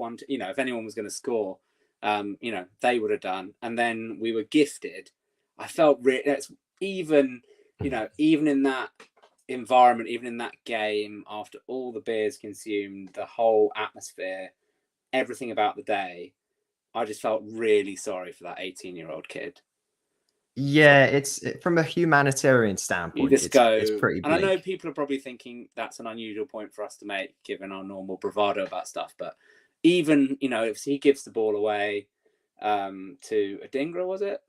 anyone was going to score, they would have done. And then we were gifted. I felt even in that environment, even in that game, after all the beers consumed, the whole atmosphere, everything about the day, I just felt really sorry for that 18-year-old kid. Yeah, it's from a humanitarian standpoint. You just it's pretty bleak. And I know people are probably thinking that's an unusual point for us to make, given our normal bravado about stuff. But even if he gives the ball away to Adingra, was it?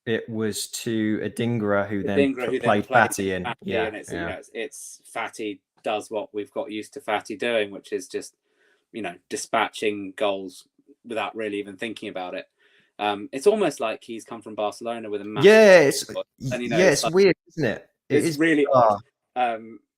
It was to Adingra, who then played Fatty in. And it's Fatty does what we've got used to Fatty doing, which is just dispatching goals without really even thinking about it. It's almost like he's come from Barcelona with a massive it's weird, isn't it? It's really odd.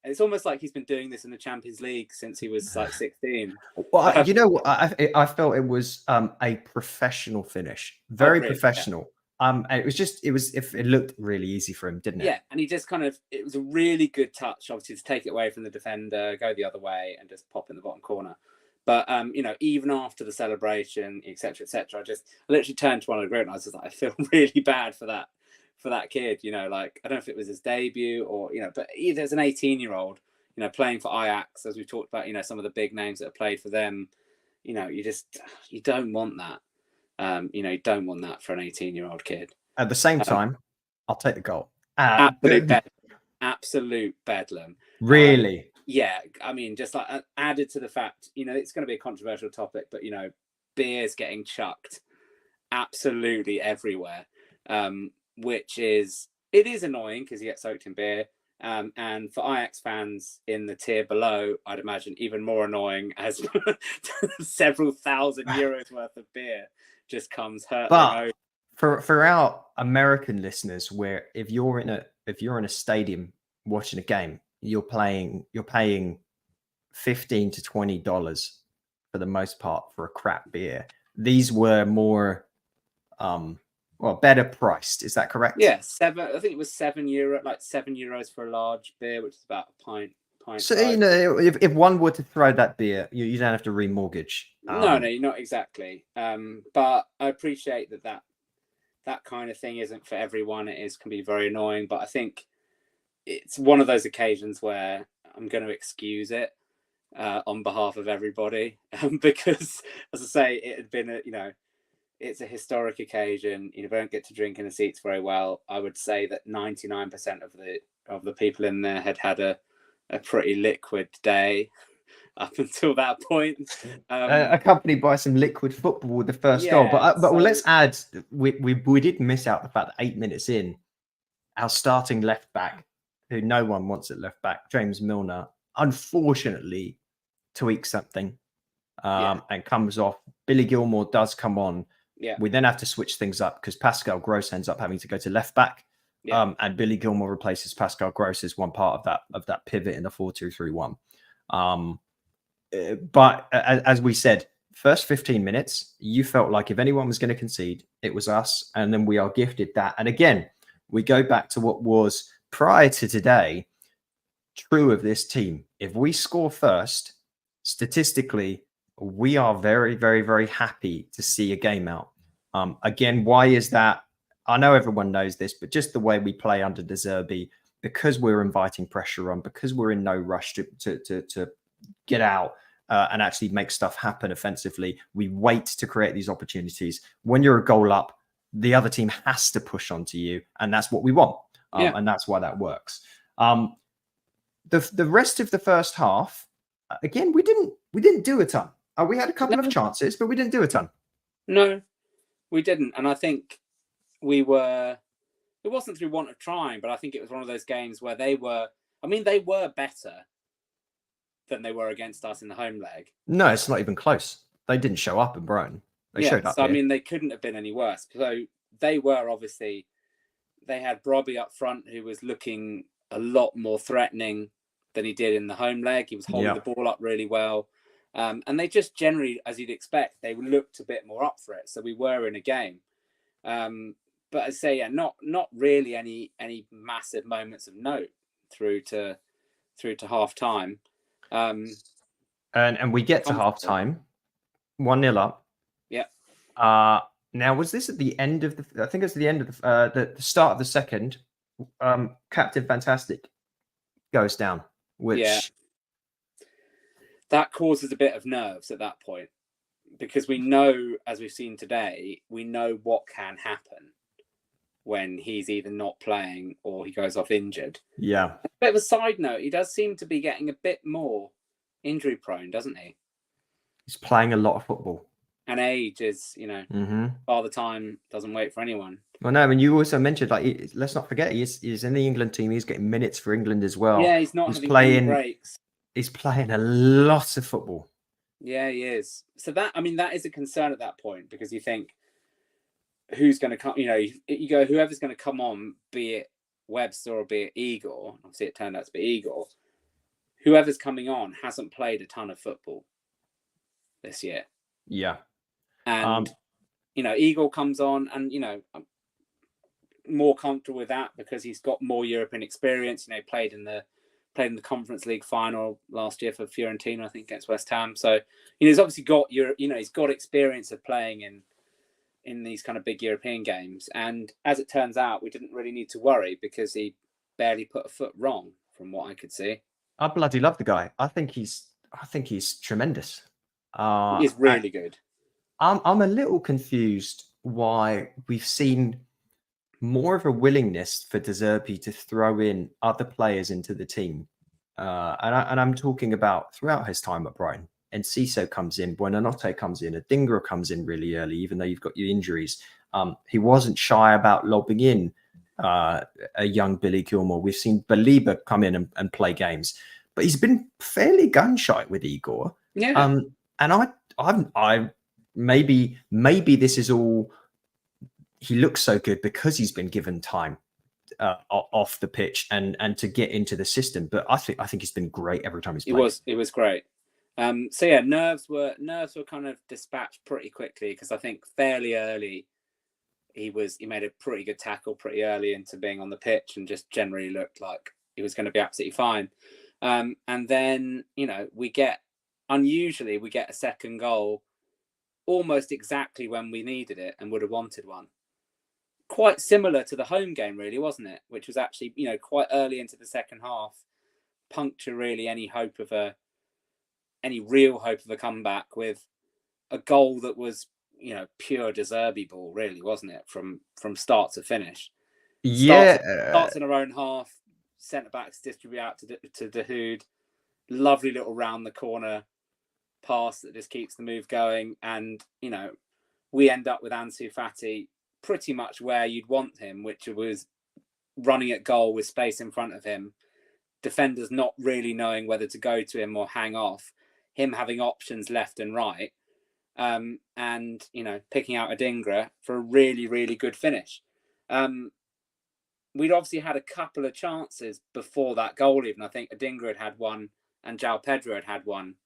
It's almost like he's been doing this in the Champions League since he was like 16. Well, you know what? I felt it was a professional finish, very professional. It looked really easy for him, didn't it? Yeah, and he just it was a really good touch, obviously, to take it away from the defender, go the other way, and just pop in the bottom corner. But even after the celebration, etc., I literally turned to one of the group and I was just like, I feel really bad for that kid. Like, I don't know if it was his debut or but either as an 18-year-old, playing for Ajax, as we talked about, some of the big names that have played for them, you don't want that. You don't want that for an 18-year-old kid. At the same time, I'll take the goal. Absolute bedlam. Really. Yeah, I mean, just like added to the fact, it's going to be a controversial topic, but beer's getting chucked absolutely everywhere, which is annoying because you get soaked in beer. And for Ajax fans in the tier below, I'd imagine even more annoying as several thousand euros worth of beer just comes hurtling over. For our American listeners, where if you're in a stadium watching a game, you're paying $15 to $20 for the most part for a crap beer. These were more better priced. Is that correct? Yeah, I think it was €7, like €7 for a large beer, which is about a pint. So if one were to throw that beer, you don't have to remortgage. No, not exactly. But I appreciate that kind of thing isn't for everyone. Can be very annoying, but I think it's one of those occasions where I'm going to excuse it on behalf of everybody, because, as I say, it had been it's a historic occasion. You don't get to drink in the seats very well. I would say that 99% of the people in there had a pretty liquid day up until that point, accompanied by some liquid football with the first goal. But let's add, we did miss out the fact that 8 minutes in, our starting left back, who no one wants at left back, James Milner, unfortunately tweaks something and comes off. Billy Gilmore does come on. Yeah. We then have to switch things up because Pascal Gross ends up having to go to left back. And Billy Gilmore replaces Pascal Gross as one part of that pivot in the 4-2-3-1. But as we said, first 15 minutes, you felt like if anyone was going to concede, it was us. And then we are gifted that. And again, we go back to what was prior to today true of this team. If we score first, statistically, we are very, very, very happy to see a game out. Again, why is that? I know everyone knows this, but just the way we play under De Zerbi, because we're inviting pressure on, because we're in no rush to get out and actually make stuff happen offensively, we wait to create these opportunities. When you're a goal up, the other team has to push onto you, and that's what we want. And that's why that works. The rest of the first half, again, we didn't do a ton. We had a couple of chances, but we didn't do a ton. No, we didn't. And I think it wasn't through want of trying, but I think it was one of those games where they were better than they were against us in the home leg. No, it's not even close. They didn't show up in Brighton. They showed up so here. I mean, they couldn't have been any worse. So they were obviously, they had Brobby up front, who was looking a lot more threatening than he did in the home leg. He was holding the ball up really well. And they just generally, as you'd expect, they looked a bit more up for it. So we were in a game. But I say, not really any massive moments of note through to half time. And we get to half time, 1-0 up. Yeah. Now, was this at the end of I think it was the end of the start of the second. Captain Fantastic goes down, which that causes a bit of nerves at that point, because we know, as we've seen today, we know what can happen when he's either not playing or he goes off injured. Yeah. A bit of a side note, he does seem to be getting a bit more injury prone, doesn't he? He's playing a lot of football. And age is, Father Time doesn't wait for anyone. Well, no, and you also mentioned, like, let's not forget, he's in the England team. He's getting minutes for England as well. Yeah, he's having playing breaks. He's playing a lot of football. Yeah, he is. So that is a concern at that point, because you think, who's going to come? You go, whoever's going to come on, be it Webster or be it Igor. Obviously, it turned out to be Igor. Whoever's coming on hasn't played a ton of football this year. Yeah. And, Igor comes on and, I'm more comfortable with that because he's got more European experience. Played in the Conference League final last year for Fiorentina, I think, against West Ham. So, he's obviously got he's got experience of playing in these kind of big European games. And as it turns out, we didn't really need to worry because he barely put a foot wrong from what I could see. I bloody love the guy. I think he's tremendous. He's really good. I'm a little confused why we've seen more of a willingness for De Zerbi to throw in other players into the team. And I'm talking about throughout his time at Brighton. And Enciso comes in, Buonanotte comes in, Adingra comes in really early, even though you've got your injuries. He wasn't shy about lobbing in a young Billy Gilmore. We've seen Baliba come in and play games. But he's been fairly gun-shy with Igor. Yeah. And I maybe this is all, he looks so good because he's been given time off the pitch and to get into the system. But I think he's been great every time he's played. It was great. So yeah, nerves were kind of dispatched pretty quickly, because I think fairly early he made a pretty good tackle pretty early into being on the pitch and just generally looked like he was going to be absolutely fine. And then we get a second goal almost exactly when we needed it and would have wanted one. Quite similar to the home game, really, wasn't it? Which was actually, quite early into the second half, puncture really any real hope of a comeback with a goal that was, pure De Zerbi ball, really, wasn't it? From start to finish. Starts in our own half, centre backs distribute out to Dahoud. Lovely little round the corner pass that just keeps the move going, and we end up with Ansu Fati pretty much where you'd want him, which was running at goal with space in front of him, defenders not really knowing whether to go to him or hang off, him having options left and right, and picking out Adingra for a really, really good finish. We'd obviously had a couple of chances before that goal even. I think Adingra had one and João Pedro had one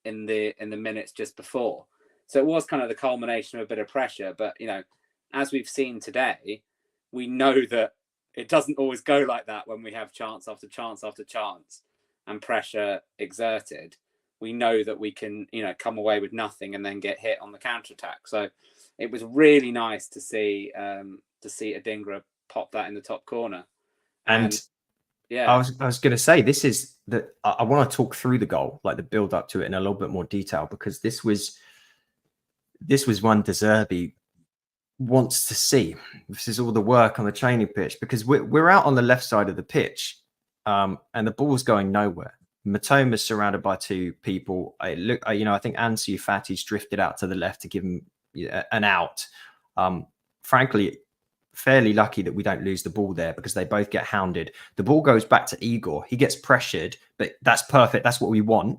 in the minutes just before. So it was kind of the culmination of a bit of pressure. But, as we've seen today, we know that it doesn't always go like that when we have chance after chance after chance and pressure exerted. We know that we can, come away with nothing and then get hit on the counter-attack. So it was really nice to see Adingra pop that in the top corner. And yeah, I was going to say, this is that I want to talk through the goal, like the build up to it in a little bit more detail, because this was one De Zerbi wants to see. This is all the work on the training pitch, because we're out on the left side of the pitch, and the ball's going nowhere. Matoma's surrounded by two people. I think Ansu Fati's drifted out to the left to give him an out. Frankly, fairly lucky that we don't lose the ball there, because they both get hounded. The ball goes back to Igor. He gets pressured, but that's perfect. That's what we want.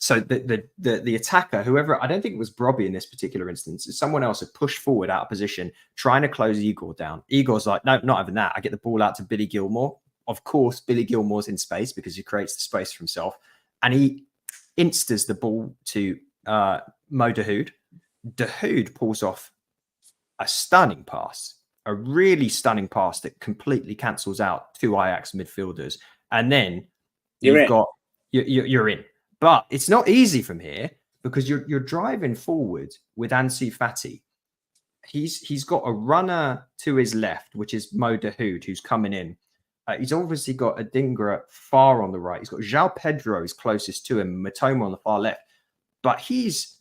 So the attacker, whoever, I don't think it was Brobby in this particular instance, someone else had pushed forward out of position, trying to close Igor down. Igor's like, no, not even that. I get the ball out to Billy Gilmore. Of course, Billy Gilmore's in space because he creates the space for himself. And he instas the ball to Mo Dahoud. Dahoud pulls off a stunning pass, a really stunning pass that completely cancels out two Ajax midfielders. And then you're in. But it's not easy from here because you're driving forward with Ansu Fati. He's got a runner to his left, which is Mo Dahoud, who's coming in. He's obviously got Adingra far on the right. He's got João Pedro is closest to him, Matoma on the far left. But he's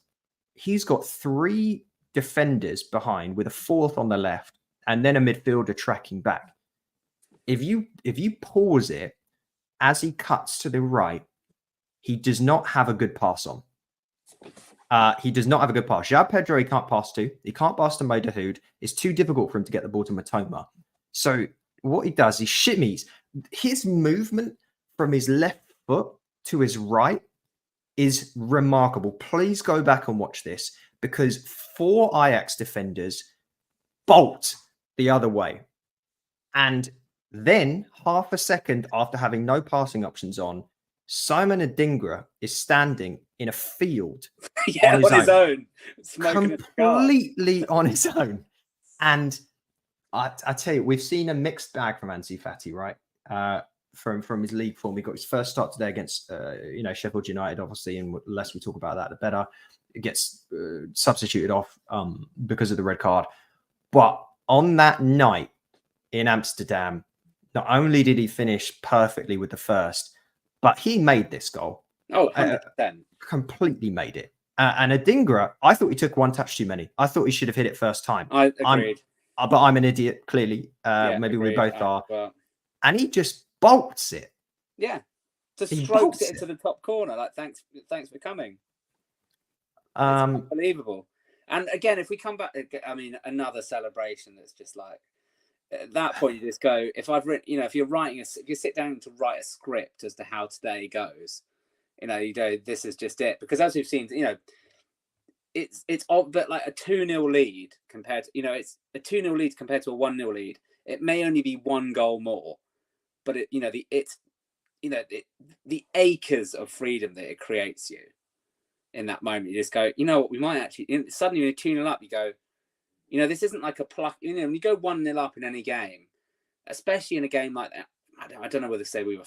got three defenders behind with a fourth on the left and then a midfielder tracking back. If you pause it as he cuts to the right, he does not have a good pass on. He does not have a good pass. João Pedro, he can't pass to. He can't pass to Mo Dahoud. It's too difficult for him to get the ball to Matoma. So what he does, he shimmies. His movement from his left foot to his right is remarkable. Please go back and watch this because 4 Ajax defenders bolt the other way. And then half a second after having no passing options on, Simon Adingra is standing in a field on his own. Completely on his own. And I tell you, we've seen a mixed bag from Ansu Fati, right? From his league form. He got his first start today against Sheffield United, obviously, and the less we talk about that, the better. It gets substituted off because of the red card. But on that night in Amsterdam, not only did he finish perfectly with the first, but he made this goal. Oh, 100%. Completely made it. And Adingra, I thought he took one touch too many. I thought he should have hit it first time. I agreed. But I'm an idiot, clearly. Maybe we both are. Well. And he just bolts it. Yeah. Just strokes it into the top corner. Like, thanks for coming. It's unbelievable. And again, if we come back, I mean, another celebration that's just like, at that point, you just go, if I've written, if you're writing, if you sit down to write a script as to how today goes, you go, this is just it. Because as we've seen, it's odd, but like a 2-0 lead compared to, it's a 2-0 lead compared to a 1-0 lead. It may only be one goal more, but the acres of freedom that it creates you in that moment. You just go, what, we might actually, suddenly when you're 2-0 up, you go, this isn't like a pluck. When you go 1-0 up in any game, especially in a game like that, I don't know whether to say we were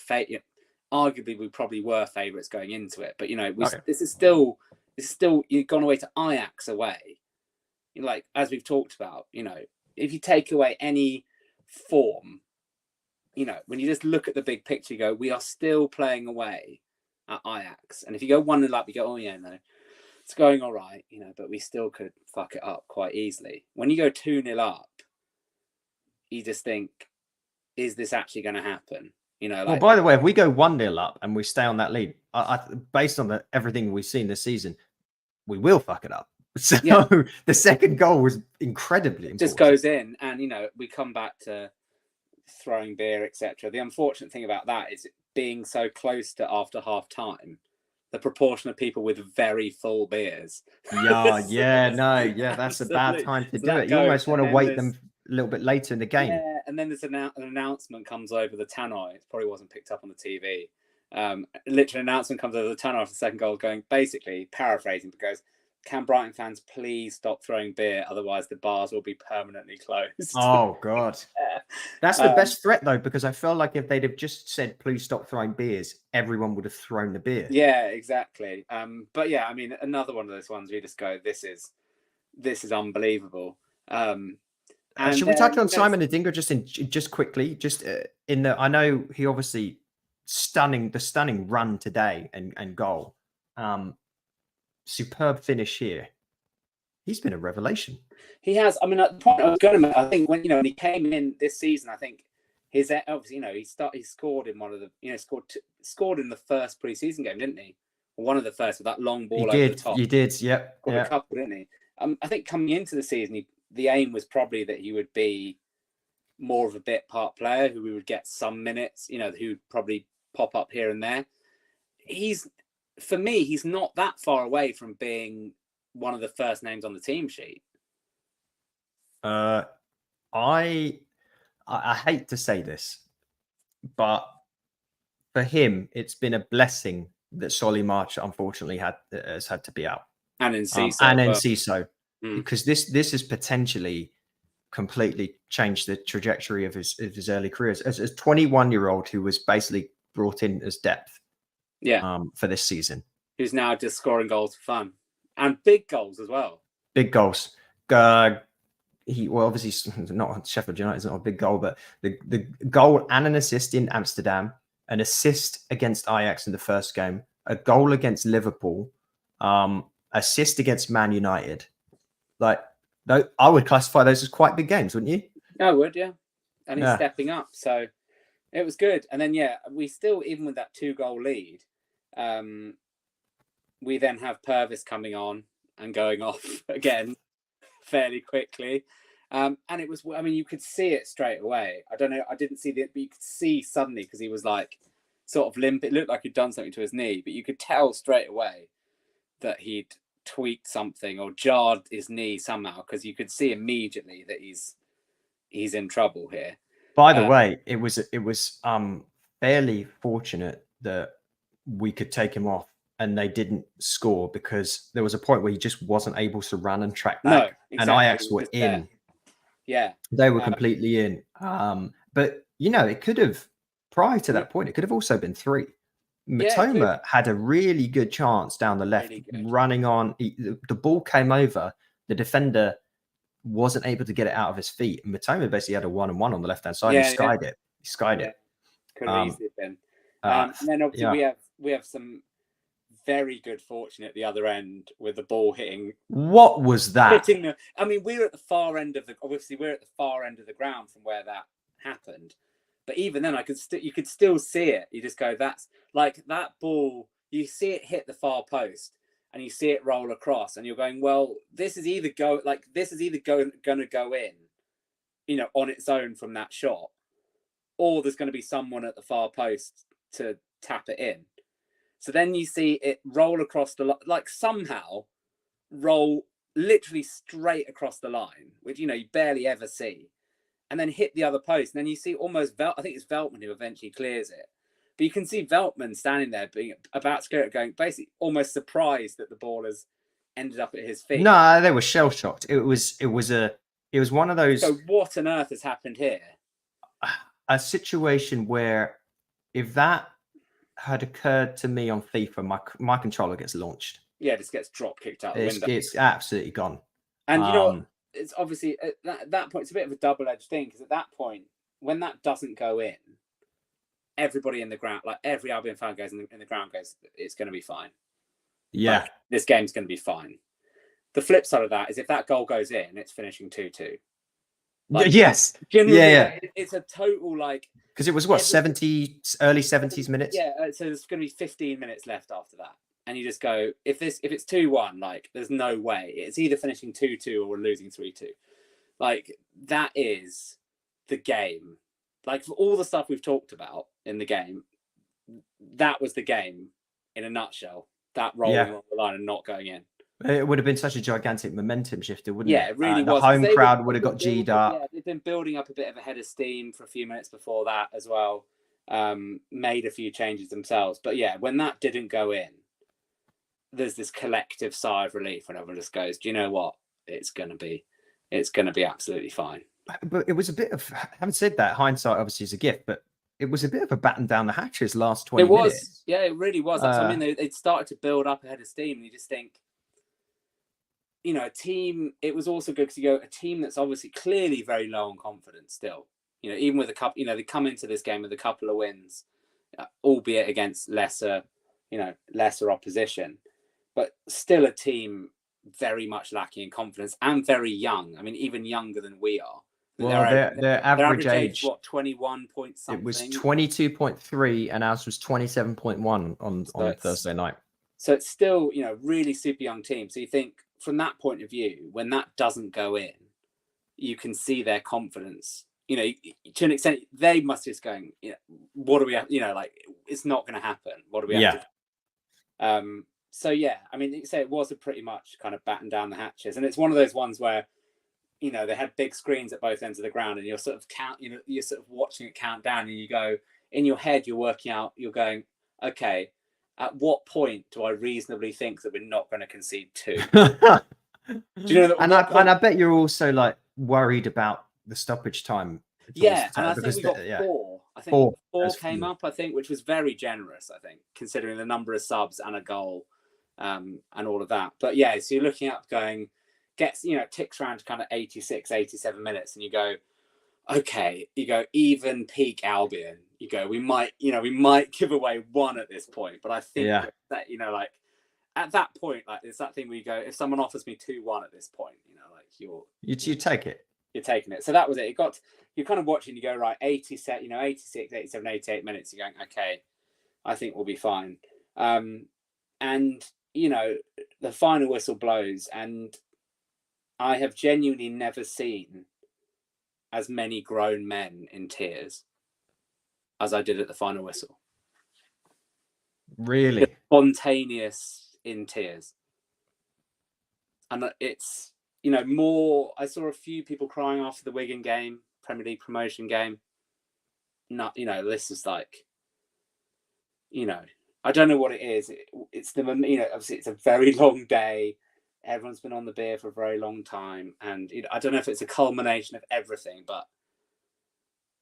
arguably we probably were favourites going into it, but this is still you've gone away to Ajax away. Like as we've talked about, if you take away any form, when you just look at the big picture, you go, we are still playing away at Ajax, and if you go 1-0 up, you go, oh yeah, no. It's going all right, but we still could fuck it up quite easily. When you go 2-0 up, you just think, is this actually going to happen? Well, by the way, if we go 1-0 up and we stay on that lead, based on everything we've seen this season, we will fuck it up. So the second goal was incredibly important. Just goes in, and we come back to throwing beer, etc. The unfortunate thing about that is being so close to after half time. The proportion of people with very full beers. That's a bad time to do it. You almost want to wait them a little bit later in the game. Yeah, and then there's an announcement comes over the tannoy. It probably wasn't picked up on the TV. Literally, an announcement comes over the tannoy after the second goal, going basically paraphrasing, because can Brighton fans please stop throwing beer? Otherwise, the bars will be permanently closed. Oh, God. That's the best threat, though, because I feel like if they'd have just said, please stop throwing beers, everyone would have thrown the beer. Yeah, exactly. But yeah, I mean, another one of those ones where you just go, this is unbelievable. Should we touch on Simon Adingra just quickly? I know he obviously the stunning run today and goal. Superb finish here. He's been a revelation. He has. I mean, at the point I was going to, I think when he came in this season, I think his obviously he scored in one of the scored in the first pre-season game, didn't he? Or one of the first with that long ball over the top. You did. Yep. A couple, didn't he? I think coming into the season, the aim was probably that he would be more of a bit part player who we would get some minutes. Who would probably pop up here and there. He's for me, he's not that far away from being one of the first names on the team sheet. I hate to say this, but for him, it's been a blessing that Solly March unfortunately has had to be out, and in Ciso, and in Ciso, because this has potentially completely changed the trajectory of his early careers as a 21-year-old who was basically brought in as depth, for this season. Who's now just scoring goals for fun and big goals as well. Big goals. Well, obviously not Sheffield United is not a big goal, but the goal and an assist in Amsterdam, an assist against Ajax in the first game, a goal against Liverpool, assist against Man United. Like, I would classify those as quite big games, wouldn't you? I would, yeah. And he's stepping up, so it was good. And then, we still, even with that 2-goal lead, we then have Purvis coming on and going off again fairly quickly. And it was, I mean, you could see it straight away. I don't know, I didn't see it, but you could see suddenly, because he was like sort of limp. It looked like he'd done something to his knee, but you could tell straight away that he'd tweaked something or jarred his knee somehow, because you could see immediately that he's in trouble here. By the way, it was fairly fortunate that we could take him off and they didn't score, because there was a point where he just wasn't able to run and track back. No, exactly. And Ajax were in. There. Yeah. They were completely in. But, it could have, prior to that point, it could have also been 3. Matoma had a really good chance down the left, running on. The ball came over. The defender wasn't able to get it out of his feet. And Matoma basically had a 1-on-1 on the left-hand side. He skied it. He skied it. Could have easily been. And then obviously we have some very good fortune at the other end with the ball hitting. What was that? I mean, we're at the far end of the ground from where that happened. But even then, you could still see it. You just go, that's like that ball. You see it hit the far post, and you see it roll across, and you're going, well, this is either going to go in, on its own from that shot, or there's going to be someone at the far post to tap it in. So then you see it roll across somehow roll literally straight across the line, which you barely ever see. And then hit the other post. And then you see almost, I think it's Veltman who eventually clears it. But you can see Veltman standing there being about to clear it, going basically almost surprised that the ball has ended up at his feet. No, they were shell shocked. It was one of those. So what on earth has happened here? A situation where if that had occurred to me on FIFA, my controller gets launched. Yeah, it just gets drop kicked out the window. It's absolutely gone. And it's obviously at that point, it's a bit of a double-edged thing, because at that point, when that doesn't go in, everybody in the ground, like every Albion fan goes in the ground, goes, it's going to be fine. Yeah. Like, this game's going to be fine. The flip side of that is if that goal goes in, it's finishing 2-2. Yes. Yeah. It's a total because it was early 70s minutes. Yeah. So there's going to be 15 minutes left after that. And you just go, if it's 2-1, there's no way. It's either finishing 2-2 or losing 3-2. That is the game. For all the stuff we've talked about in the game, that was the game in a nutshell. That rolling on the line and not going in. It would have been such a gigantic momentum shifter, wouldn't it? Yeah, it really was. The home crowd would have got G'd up. Yeah, they've been building up a bit of a head of steam for a few minutes before that as well. Made a few changes themselves. But yeah, when that didn't go in, there's this collective sigh of relief when everyone just goes, do you know what? It's going to be absolutely fine. But it was a bit of, having said that, hindsight obviously is a gift, but it was a bit of a batten down the hatches last 20 minutes. Yeah, it really was. That's what I mean. They started to build up ahead of steam, and you just think, a team, it was also good because you go, a team that's obviously clearly very low on confidence still. Even with a couple, they come into this game with a couple of wins, albeit against lesser opposition, but still a team very much lacking in confidence and very young. I mean, even younger than we are. Well, their average age, what, 21 point something? It was 22.3 and ours was 27.1 on Thursday night. So it's still, really super young team. So you think from that point of view, when that doesn't go in, you can see their confidence. To an extent, they must just going, what do we have? It's not going to happen. What do we have to So yeah, I mean, you could say it was a pretty much kind of batten down the hatches, and it's one of those ones where, you know, they had big screens at both ends of the ground, and you're sort of you're sort of watching it count down, and you go in your head, you're working out, you're going, okay, at what point do I reasonably think that we're not going to concede 2? Do you know that? And I bet you're also like worried about the stoppage time. Yeah, and I think we got 4. I think 4 came up, I think, which was very generous, I think, considering the number of subs and a goal, and all of that. But yeah, so you're looking up going, ticks around to kind of 86, 87 minutes, and you go, okay, you go, even peak Albion, you go, we might give away 1 at this point. But I think that, you know, like at that point, like it's that thing where you go, if someone offers me 2-1 at this point, you know, like you take it. You're taking it. So that was it. You're kind of watching, you go, right, 86, 87, 88 minutes, you're going, okay, I think we'll be fine. And, you know, the final whistle blows, and I have genuinely never seen as many grown men in tears as I did at the final whistle. Really? Just spontaneous in tears. And it's, you know, I saw a few people crying after the Wigan game, Premier League promotion game. Not, you know, this is like, you know, I don't know what it is. It's the, you know, obviously it's a very long day. Everyone's been on the beer for a very long time. And, you know, I don't know if it's a culmination of everything, but,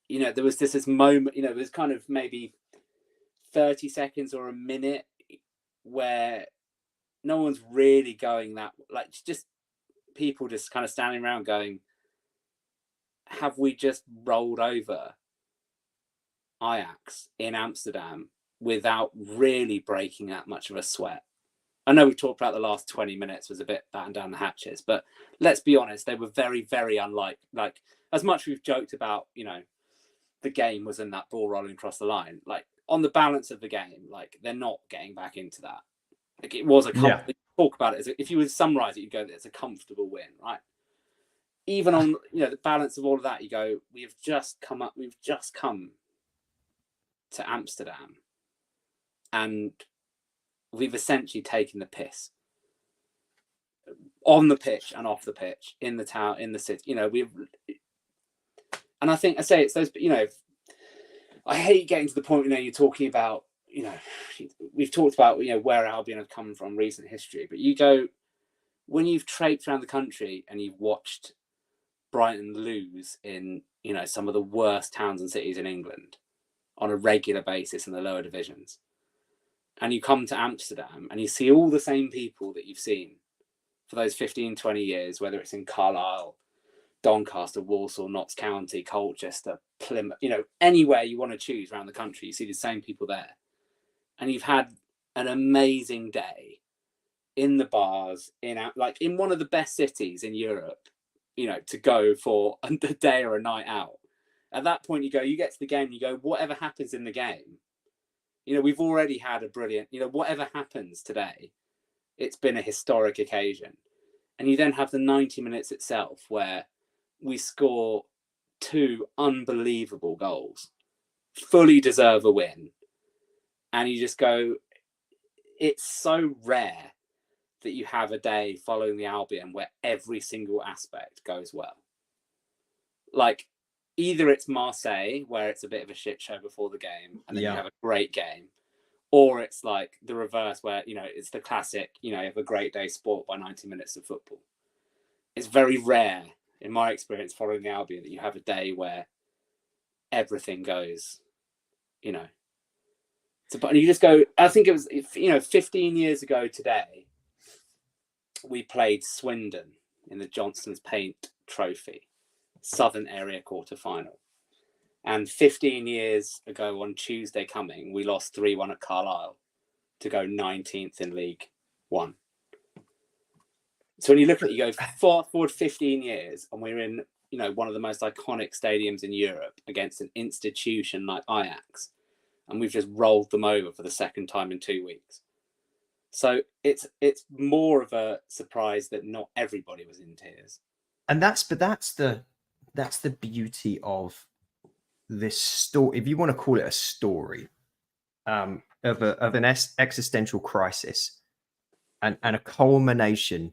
you know, there was this moment, you know, it was kind of maybe 30 seconds or a minute where no one's really going that, like, just people just kind of standing around going, have we just rolled over Ajax in Amsterdam without really breaking that much of a sweat? I know we talked about the last 20 minutes was a bit batten down the hatches, but let's be honest, they were very, very unlike, like, as much we've joked about, you know, the game was in that ball rolling across the line, like on the balance of the game, like they're not getting back into that. Like it was a talk about it as if you would summarize it, you'd go, it's a comfortable win, right? Even on, you know, the balance of all of that, you go, we've just come to Amsterdam, and we've essentially taken the piss on the pitch and off the pitch, in the town, in the city. You know, and I think I say it's those, you know, I hate getting to the point, you know, you're talking about, you know, we've talked about, you know, where Albion have come from, recent history, but you go, when you've traipsed around the country and you've watched Brighton lose in, you know, some of the worst towns and cities in England on a regular basis in the lower divisions, and you come to Amsterdam and you see all the same people that you've seen for those 15, 20 years, whether it's in Carlisle, Doncaster, Walsall, Notts County, Colchester, Plymouth, you know, anywhere you want to choose around the country, you see the same people there. And you've had an amazing day in the bars, in one of the best cities in Europe, you know, to go for a day or a night out. At that point, you get to the game, you go, whatever happens in the game, you know, we've already had a brilliant, you know, whatever happens today, it's been a historic occasion. And you then have the 90 minutes itself where we score 2 unbelievable goals, fully deserve a win. And you just go, it's so rare that you have a day following the Albion where every single aspect goes well. Like, either it's Marseille, where it's a bit of a shit show before the game, and then you have a great game, or it's like the reverse, where, you know, it's the classic, you know, you have a great day sport by 90 minutes of football. It's very rare, in my experience, following the Albion, that you have a day where everything goes, you know. And you just go, I think it was, you know, 15 years ago today, we played Swindon in the Johnston's Paint Trophy, Southern Area quarter-final. And 15 years ago on Tuesday coming, we lost 3-1 at Carlisle to go 19th in League One. So when you look at it, you go forward 15 years, and we're in, you know, one of the most iconic stadiums in Europe against an institution like Ajax, and we've just rolled them over for the second time in 2 weeks. So it's more of a surprise that not everybody was in tears. And that's the beauty of this story, if you want to call it a story, of an existential crisis, and a culmination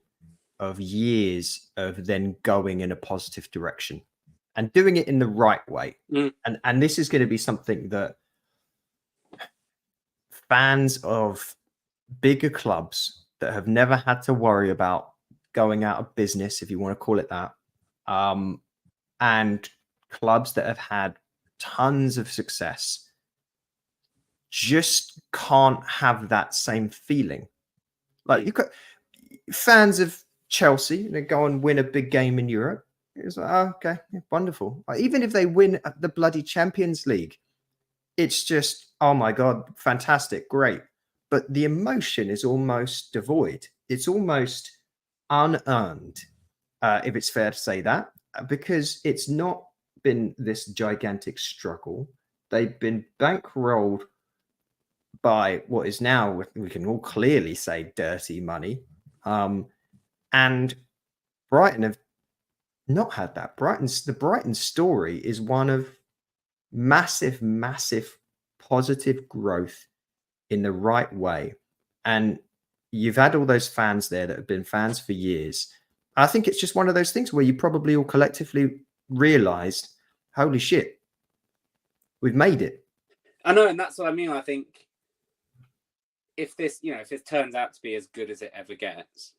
of years of then going in a positive direction and doing it in the right way. And this is going to be something that fans of bigger clubs that have never had to worry about going out of business, if you want to call it that, and clubs that have had tons of success just can't have that same feeling. Like, you got fans of Chelsea, they go and win a big game in Europe. It's like, oh, okay, yeah, wonderful. Like, even if they win the bloody Champions League, it's just, oh my God, fantastic, great. But the emotion is almost devoid. It's almost unearned, if it's fair to say that, because it's not been this gigantic struggle. They've been bankrolled by what is now, we can all clearly say, dirty money. And Brighton have not had that. The Brighton story is one of massive, massive positive growth in the right way. And you've had all those fans there that have been fans for years. I think it's just one of those things where you probably all collectively realized, holy shit, we've made it. I know, and that's what I mean. I think if this turns out to be as good as it ever gets,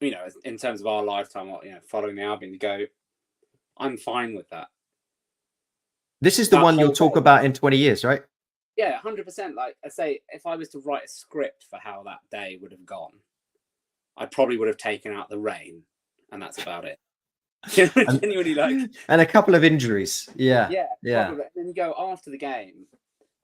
in terms of our lifetime, following the Albion, you go, I'm fine with that. This is the one you'll talk about in 20 years, right? Yeah, 100%. Like I say, if I was to write a script for how that day would have gone, I probably would have taken out the rain, and that's about it. Genuinely, like, and a couple of injuries. Yeah. Probably. Then you go after the game.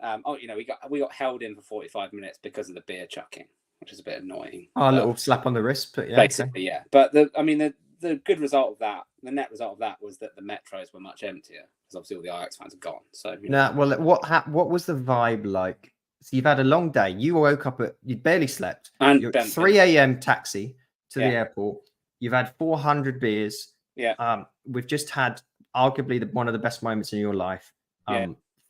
We got held in for 45 minutes because of the beer chucking, which is a bit annoying. A little slap on the wrist, but yeah, basically, okay. Yeah. But the good result of that, the net result of that, was that the metros were much emptier because obviously all the Ajax fans are gone. So well, what was the vibe like? So you've had a long day. You woke up you barely slept. And you're 3 a.m. taxi to the airport. You've had 400 beers. Yeah. We've just had arguably one of the best moments in your life.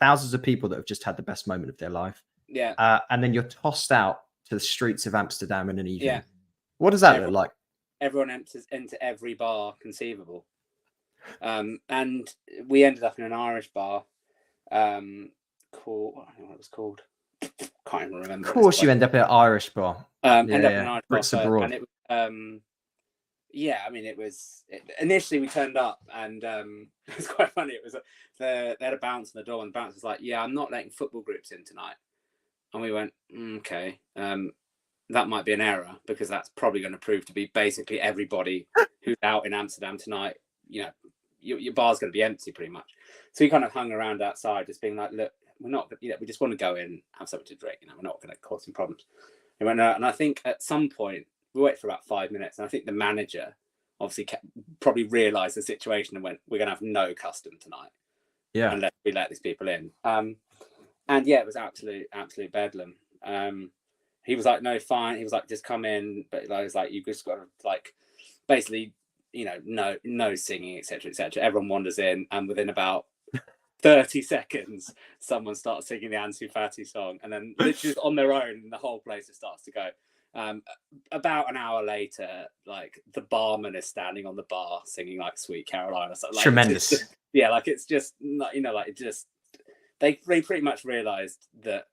Thousands of people that have just had the best moment of their life. Yeah. And then you're tossed out to the streets of Amsterdam in an evening. Yeah. What does that look like? Everyone enters into every bar conceivable. And we ended up in an Irish bar called, I don't know what it was called. Can't even remember. Of course, you end up at an Irish bar. End up in an Irish Brits bar. abroad. And it was, initially we turned up and it was quite funny. It was they had a bounce on the door, and the bouncer was like, "Yeah, I'm not letting football groups in tonight." And we went, "Okay, that might be an error, because that's probably going to prove to be basically everybody who's out in Amsterdam tonight. Your bar's going to be empty pretty much." So we kind of hung around outside, just being like, "Look, we're not, we just want to go in, have something to drink. We're not going to cause some problems." We went out, and I think at some point we waited for about 5 minutes, and I think the manager obviously probably realised the situation and went, "We're going to have no custom tonight, unless we let these people in." And yeah, it was absolute bedlam. He was like, "No, fine." He was like, "Just come in," but I was like, "You just got to, like, basically, no singing, etc., etc." Everyone wanders in, and within about 30 seconds, someone starts singing the Ansu Fati song, and then literally on their own, the whole place just starts to go. About an hour later, like, the barman is standing on the bar singing like "Sweet Caroline" or something. Like, tremendous. It's just they pretty much realized that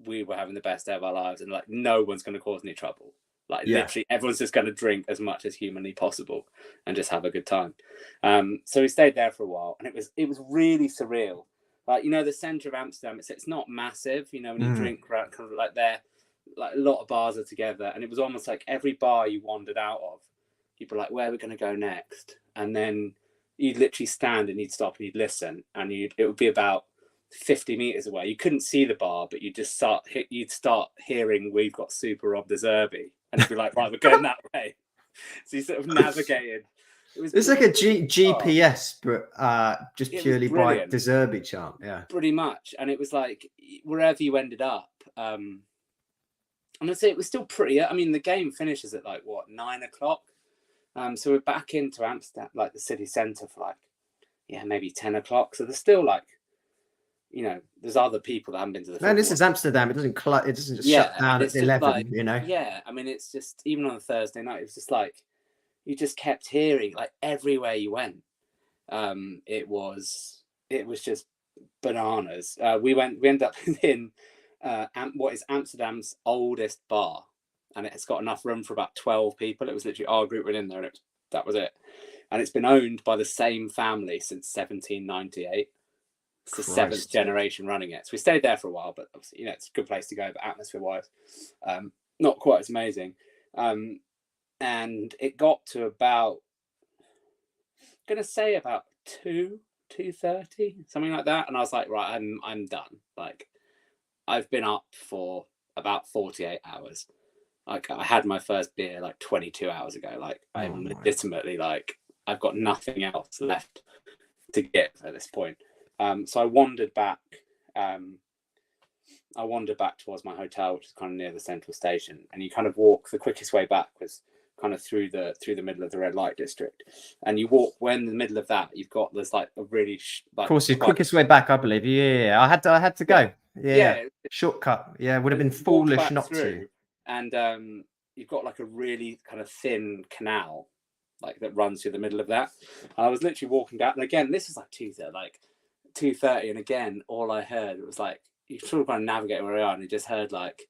we were having the best day of our lives, and like, no one's going to cause any trouble. Like, literally everyone's just going to drink as much as humanly possible and just have a good time. So we stayed there for a while, and it was really surreal. Like, the center of Amsterdam, it's not massive, when you drink around, kind of like there, like a lot of bars are together, and it was almost like every bar you wandered out of, you'd be like, "Where are we going to go next?" And then you'd literally stand and you'd stop and you'd listen, and it would be about 50 meters away. You couldn't see the bar, but you'd start hearing "We've Got Super Rob De Zerbi," and you'd be like, "Right, we're going that way." So you sort of navigated. It's like a GPS, but just purely by De Zerbi chant. Yeah, pretty much. And it was like, wherever you ended up, I'm gonna say it was still pretty. I mean, the game finishes at 9 o'clock. So we're back into Amsterdam, like the city centre, for maybe 10 o'clock. So there's still you know, there's other people that haven't been to the. No, this is Amsterdam. It doesn't just shut down at 11. Like, you know. Yeah, I mean, it's just even on a Thursday night, it was just like you just kept hearing like everywhere you went. It was just bananas. We ended up in what is Amsterdam's oldest bar, and it's got enough room for about 12 people. It was literally our group went in there, and that was it. And it's been owned by the same family since 1798. It's the seventh generation running it. So we stayed there for a while, but obviously, you know, it's a good place to go, but atmosphere-wise, not quite as amazing. And it got to about, I'm going to say about 2:30, something like that. And I was like, right, I'm done. Like, I've been up for about 48 hours. Like, I had my first beer like 22 hours ago. Like, I'm legitimately like, I've got nothing else left to get at this point. So I wandered back. Towards my hotel, which is kind of near the central station. And you kind of walk. The quickest way back was kind of through the middle of the red light district. And you walk. When in the middle of that, there's like a really of course, the quickest way back, I believe. Yeah, I had to go. Yeah. Shortcut. Yeah, would have been foolish not to. And you've got like a really kind of thin canal, like that runs through the middle of that. And I was literally walking down, and again, this is like 2:30, and again, all I heard was like, you sort of kind of navigate where we are, and you just heard like,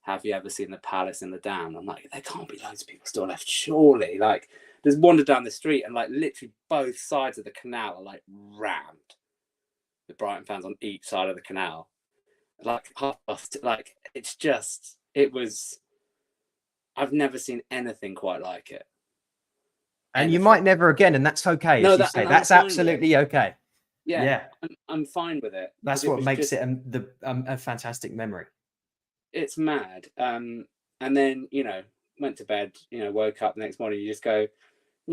have you ever seen the Palace in the Down? I'm like, there can't be loads of people still left, surely. Like, just wandered down the street, and like literally both sides of the canal are like rammed with Brighton fans on each side of the canal. Like, I've never seen anything quite like it. And you might never again, and that's okay. No, that's absolutely okay. Yeah. I'm fine with it. That's what makes it a fantastic memory. It's mad. And then, you know, went to bed, you know, woke up the next morning, you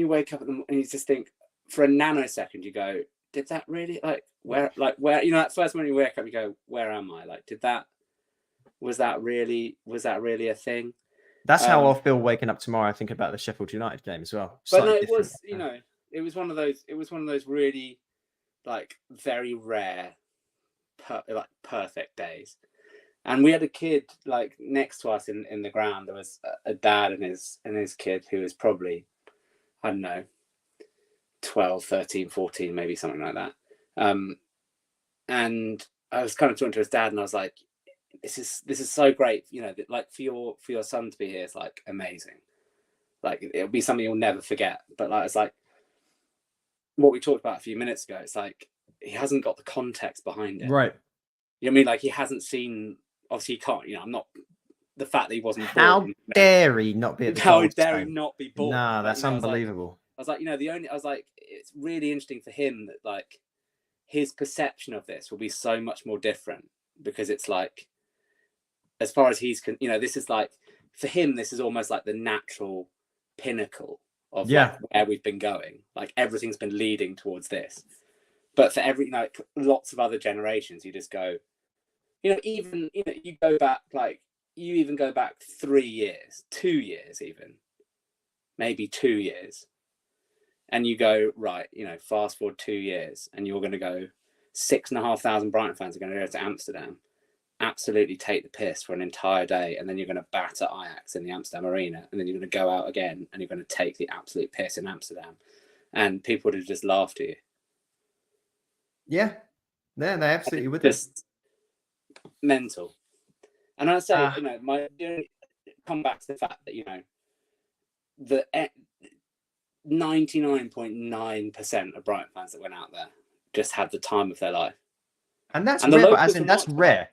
wake up and you just think for a nanosecond, you go, did that really, where, you know, that first morning you wake up, you go, where am I? Like, was that really a thing? That's how I'll feel waking up tomorrow. I think about the Sheffield United game as well. But no, it was, you know, it was one of those really like very rare, perfect days. And we had a kid like next to us in the ground. There was a dad and his kid who was probably, I don't know, 12, 13, 14, maybe something like that. And I was kind of talking to his dad, and I was like, this is so great, you know, like for your son to be here is like amazing. Like, it'll be something you'll never forget. But like, it's like what we talked about a few minutes ago. It's like he hasn't got the context behind it, right? You know what I mean? Like, he hasn't seen. Obviously, he can't. You know, I'm not. The fact that he wasn't. How dare he not be at the How dare he not be born? No, that's unbelievable. I was like, you know, I was like, it's really interesting for him that like his perception of this will be so much more different, because it's like, as far as he's, you know, this is like, for him, this is almost like the natural pinnacle of like where we've been going. Like, everything's been leading towards this. But for every, you know, lots of other generations, you just go, you know, even, you know, you go back, like, you even go back 3 years, 2 years, even maybe 2 years. And you go, right, you know, fast forward 2 years, and you're going to go, 6,500 Brighton fans are going to go to Amsterdam, absolutely take the piss for an entire day, and then you're going to batter Ajax in the Amsterdam arena, and then you're going to go out again, and you're going to take the absolute piss in Amsterdam, and people would have just laughed at you. Yeah, they absolutely would. Just mental. And I say, you know, come back to the fact that, you know, the 99.9% of Brighton fans that went out there just had the time of their life. And that's rare, that's rare.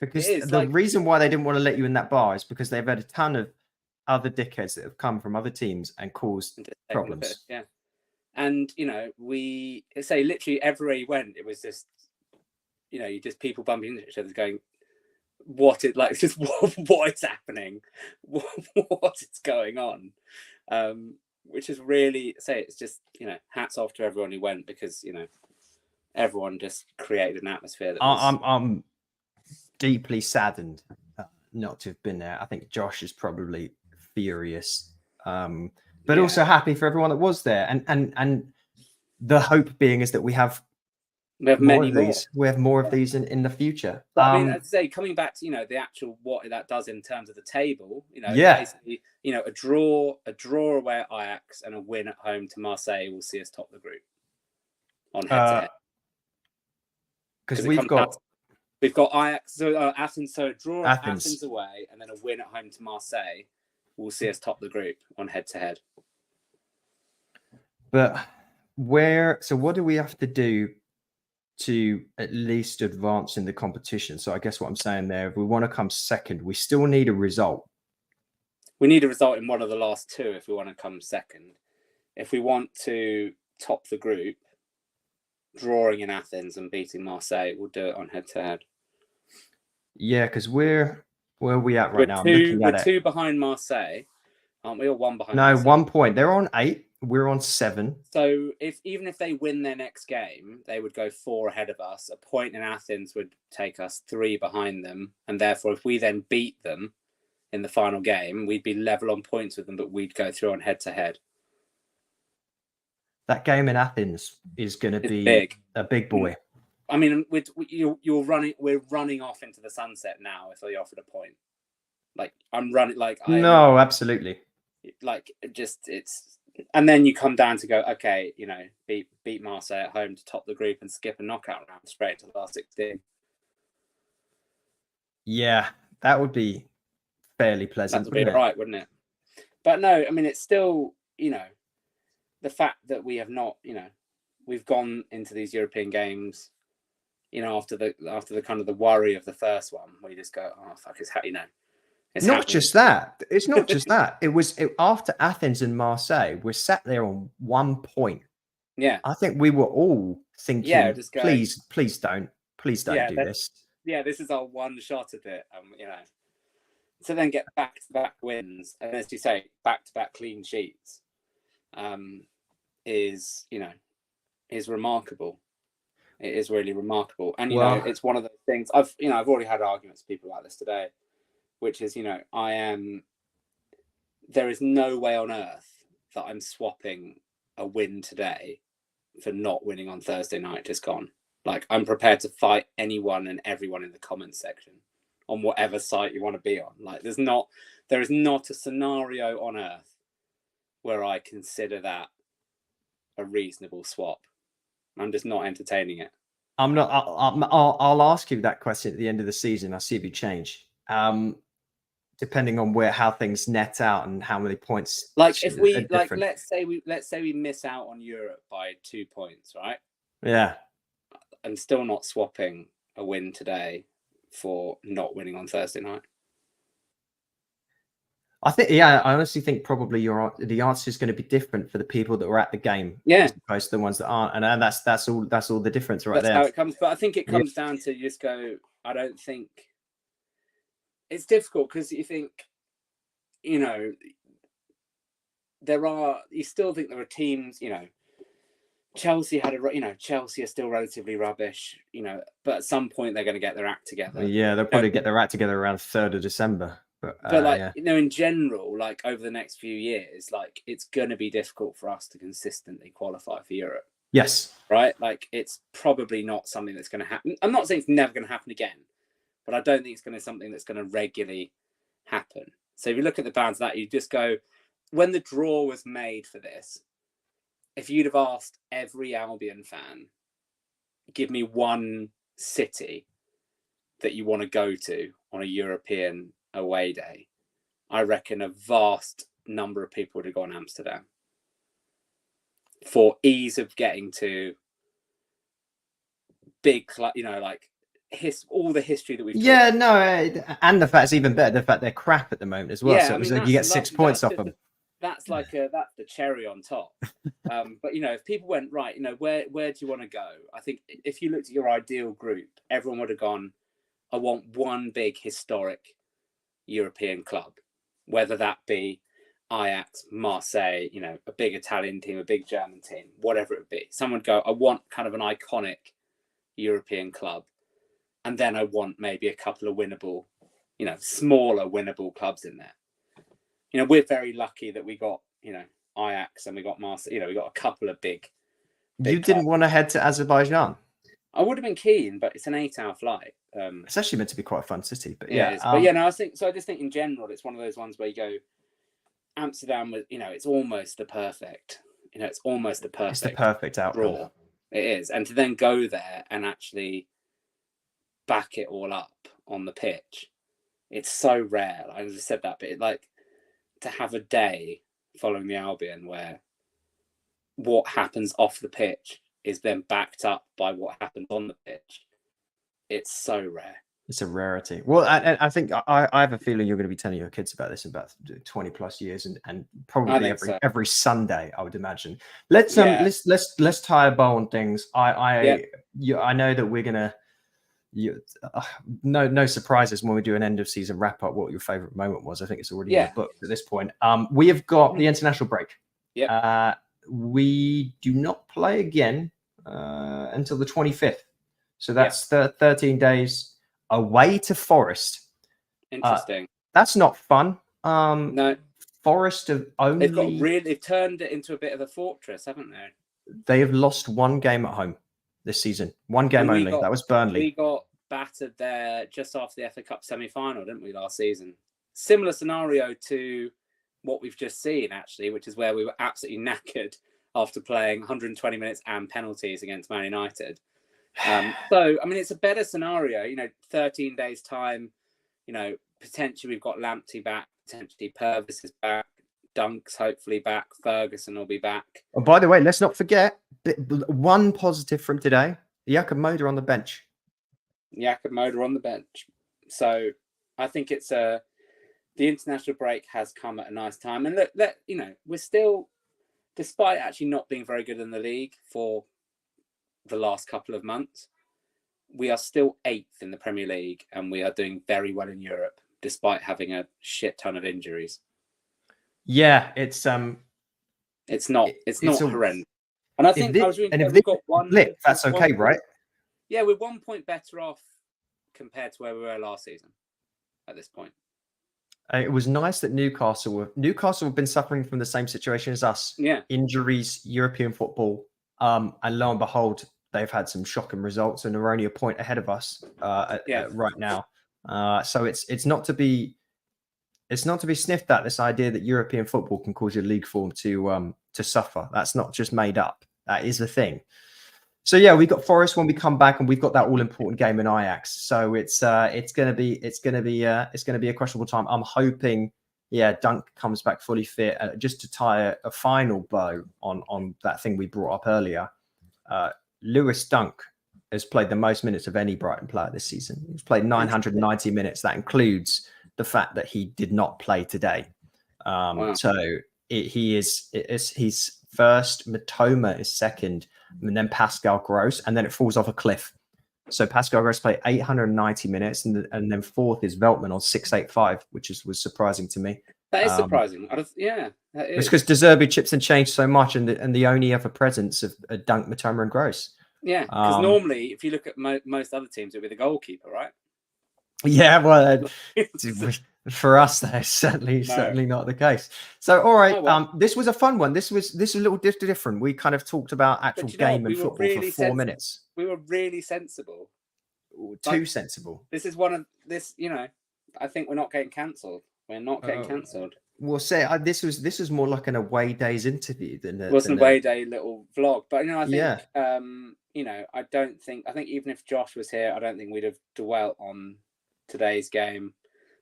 Because the reason why they didn't want to let you in that bar is because they've had a ton of other dickheads that have come from other teams and caused problems. Yeah. And, you know, we say literally everywhere you went, it was just, you know, you just people bumping into each other going, what is happening? What is going on? Which is really, it's just, you know, hats off to everyone who went, because, you know, everyone just created an atmosphere that I'm deeply saddened not to have been there. I think Josh is probably furious, but also happy for everyone that was there. And the hope being is that we have We have more many of more. these. We have more of these in the future. But I mean, as I say, coming back to the actual what that does in terms of the table, Yeah. basically, a draw away at Ajax and a win at home to Marseille will see us top the group on head to head. Because we've got Ajax, so Athens, so a draw at Athens away and then a win at home to Marseille will see us top the group on head to head. But so what do we have to do to at least advance in the competition? So I guess what I'm saying there, if we want to come second, we still need a result. We need a result in one of the last two if we want to come second. If we want to top the group, drawing in Athens and beating Marseille, we'll do it on head to head. Yeah, because where are we at right now? We're 2 behind Marseille, aren't we? Or 1 behind? No, Marseille? 1 point. They're on 8. We're on 7. So even if they win their next game, they would go 4 ahead of us. A point in Athens would take us 3 behind them, and therefore, if we then beat them in the final game, we'd be level on points with them, but we'd go through on head to head. That game in Athens is going to be big. A big boy. I mean, we're running off into the sunset now. If they offered a point, No, absolutely. And then you come down to go, okay, beat Marseille at home to top the group and skip a knockout round straight to the last 16. Yeah, that would be fairly pleasant. That would be right, wouldn't it? But no, I mean, it's still, the fact that we have not, we've gone into these European games, after the kind of the worry of the first one, where you just go, oh fuck, it's It's not just that. It's not just that. It was after Athens and Marseille, we're sat there on 1 point. Yeah. I think we were all thinking, just going, please don't do this. Yeah, this is our one shot at it. To then get back-to-back wins, and as you say, back-to-back clean sheets, is remarkable. It is really remarkable. And it's one of those things I've already had arguments with people about this today, which is, there is no way on earth that I'm swapping a win today for not winning on Thursday night just gone. Like, I'm prepared to fight anyone and everyone in the comments section on whatever site you want to be on. Like, there is not a scenario on earth where I consider that a reasonable swap. I'm just not entertaining it. I'm not. I'll ask you that question at the end of the season. I'll see if you change. Depending on how things net out and how many points. Like, if we let's say we miss out on Europe by 2 points, right? Yeah. I'm still not swapping a win today for not winning on Thursday night. I honestly think probably the answer is going to be different for the people that were at the game, as opposed to the ones that aren't, and that's all the difference right there. That's how it comes. But I think it comes down to, you just go, I don't think it's difficult, because you think, you still think there are teams, Chelsea Chelsea are still relatively rubbish, but at some point they're going to get their act together. Yeah, they'll probably get their act together around 3rd of December. But in general, like, over the next few years, like, it's going to be difficult for us to consistently qualify for Europe. Yes. Right? Like, it's probably not something that's going to happen. I'm not saying it's never going to happen again, but I don't think it's going to be something that's going to regularly happen. So if you look at the bounds of that, you just go, when the draw was made for this, if you'd have asked every Albion fan, give me one city that you want to go to on a European away day, I reckon a vast number of people would have gone Amsterdam for ease of getting to big, all the history that we've and the fact it's even better, the fact they're crap at the moment as well. So you get 6 points off them. That's that's the cherry on top. But if people went, right, where do you want to go? I think if you looked at your ideal group, everyone would have gone, I want one big historic European club, whether that be Ajax, Marseille, a big Italian team, a big German team, whatever it would be. Someone would go, I want kind of an iconic European club, and then I want maybe a couple of winnable, smaller winnable clubs in there. We're very lucky that we got, Ajax, and we got Marseille. We got a couple of big you didn't clubs. Want to head to Azerbaijan? I would have been keen, but it's an 8-hour flight. It's actually meant to be quite a fun city, but yeah. But yeah, no, I just think in general, it's one of those ones where you go, Amsterdam was, it's almost the perfect, it's almost the perfect. It's the perfect outcome. Draw. It is, and to then go there and actually back it all up on the pitch, it's so rare. I just said that, but like to have a day following the Albion where what happens off the pitch is then backed up by what happens on the pitch. It's so rare. It's a rarity. Well, I think I have a feeling you're going to be telling your kids about this in about 20 plus years, and probably every Sunday, I would imagine. Let's tie a bow on things. I know that we're gonna. No surprises when we do an end of season wrap up. What your favorite moment was? I think it's already in the book at this point. We have got the international break. Yeah. We do not play again until the 25th. So that's 13 days away to Forest. Interesting. That's not fun. No. Forest have only they've turned it into a bit of a fortress, haven't they? They have lost one game at home this season. One game only. That was Burnley. We got battered there just after the FA Cup semi-final, didn't we, last season? Similar scenario to what we've just seen, actually, which is where we were absolutely knackered after playing 120 minutes and penalties against Man United. So, I mean, it's a better scenario, 13 days time, potentially we've got Lamptey back, potentially Purvis is back, Dunk's hopefully back, Ferguson will be back. Oh, by the way, let's not forget one positive from today, Jakob Moder on the bench. So I think it's the international break has come at a nice time. And look, we're still, despite actually not being very good in the league for the last couple of months, we are still 8th in the Premier League, and we are doing very well in Europe despite having a shit ton of injuries. Yeah, it's not horrendous. And I think we've got one. That's okay, right? Yeah, we're 1 point better off compared to where we were last season at this point. It was nice that Newcastle have been suffering from the same situation as us. Yeah, injuries, European football, and lo and behold, they've had some shocking results and are only a point ahead of us right now. So it's not to be sniffed at, this idea that European football can cause your league form to suffer. That's not just made up. That is the thing. So yeah, we got Forest when we come back, and we've got that all important game in Ajax. So it's gonna be a questionable time. I'm hoping, Dunk comes back fully fit, just to tie a final bow on that thing we brought up earlier. Lewis Dunk has played the most minutes of any Brighton player this season. He's played 990 minutes. That includes the fact that he did not play today. Wow. So he's first, Matoma is second, and then Pascal Gross, and then it falls off a cliff. So Pascal Gross played 890 minutes, and then fourth is Veltman on 685, which was surprising to me. That is surprising. That is. It's because De Zerbi chips and changed so much, and the only other presence of Dunk, Matoma, and Gross. Yeah, because normally, if you look at most other teams, it would be the goalkeeper, right? Yeah, well, for us, that's certainly not the case. So, all right, this was a fun one. This was a little different. We kind of talked about actual game and football for 4 minutes. We were really sensible. Too sensible. This is one of this. I think we're not getting cancelled. We're not getting cancelled. We'll say this was more like an away days interview than an away day little vlog. But I think I think even if Josh was here, I don't think we'd have dwelt on today's game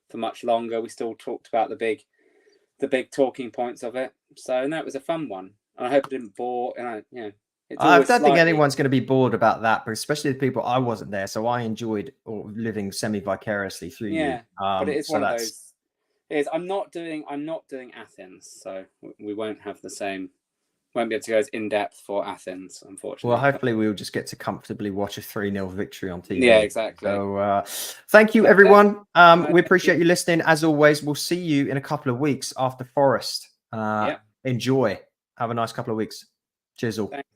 for much longer. We still talked about the big talking points of it. So no, it was a fun one. And I hope it didn't bore. And I don't think anyone's going to be bored about that, but especially the people. I wasn't there, so I enjoyed living semi-vicariously through you. But it is one of those. I'm not doing Athens, so we won't have the same. Won't be able to go as in depth for Athens, unfortunately. Well, hopefully we'll just get to comfortably watch a 3-0 victory on TV. Yeah, exactly. So thank you, everyone. We appreciate you listening. As always, we'll see you in a couple of weeks after Forest. Enjoy. Have a nice couple of weeks. Cheers all. Thanks.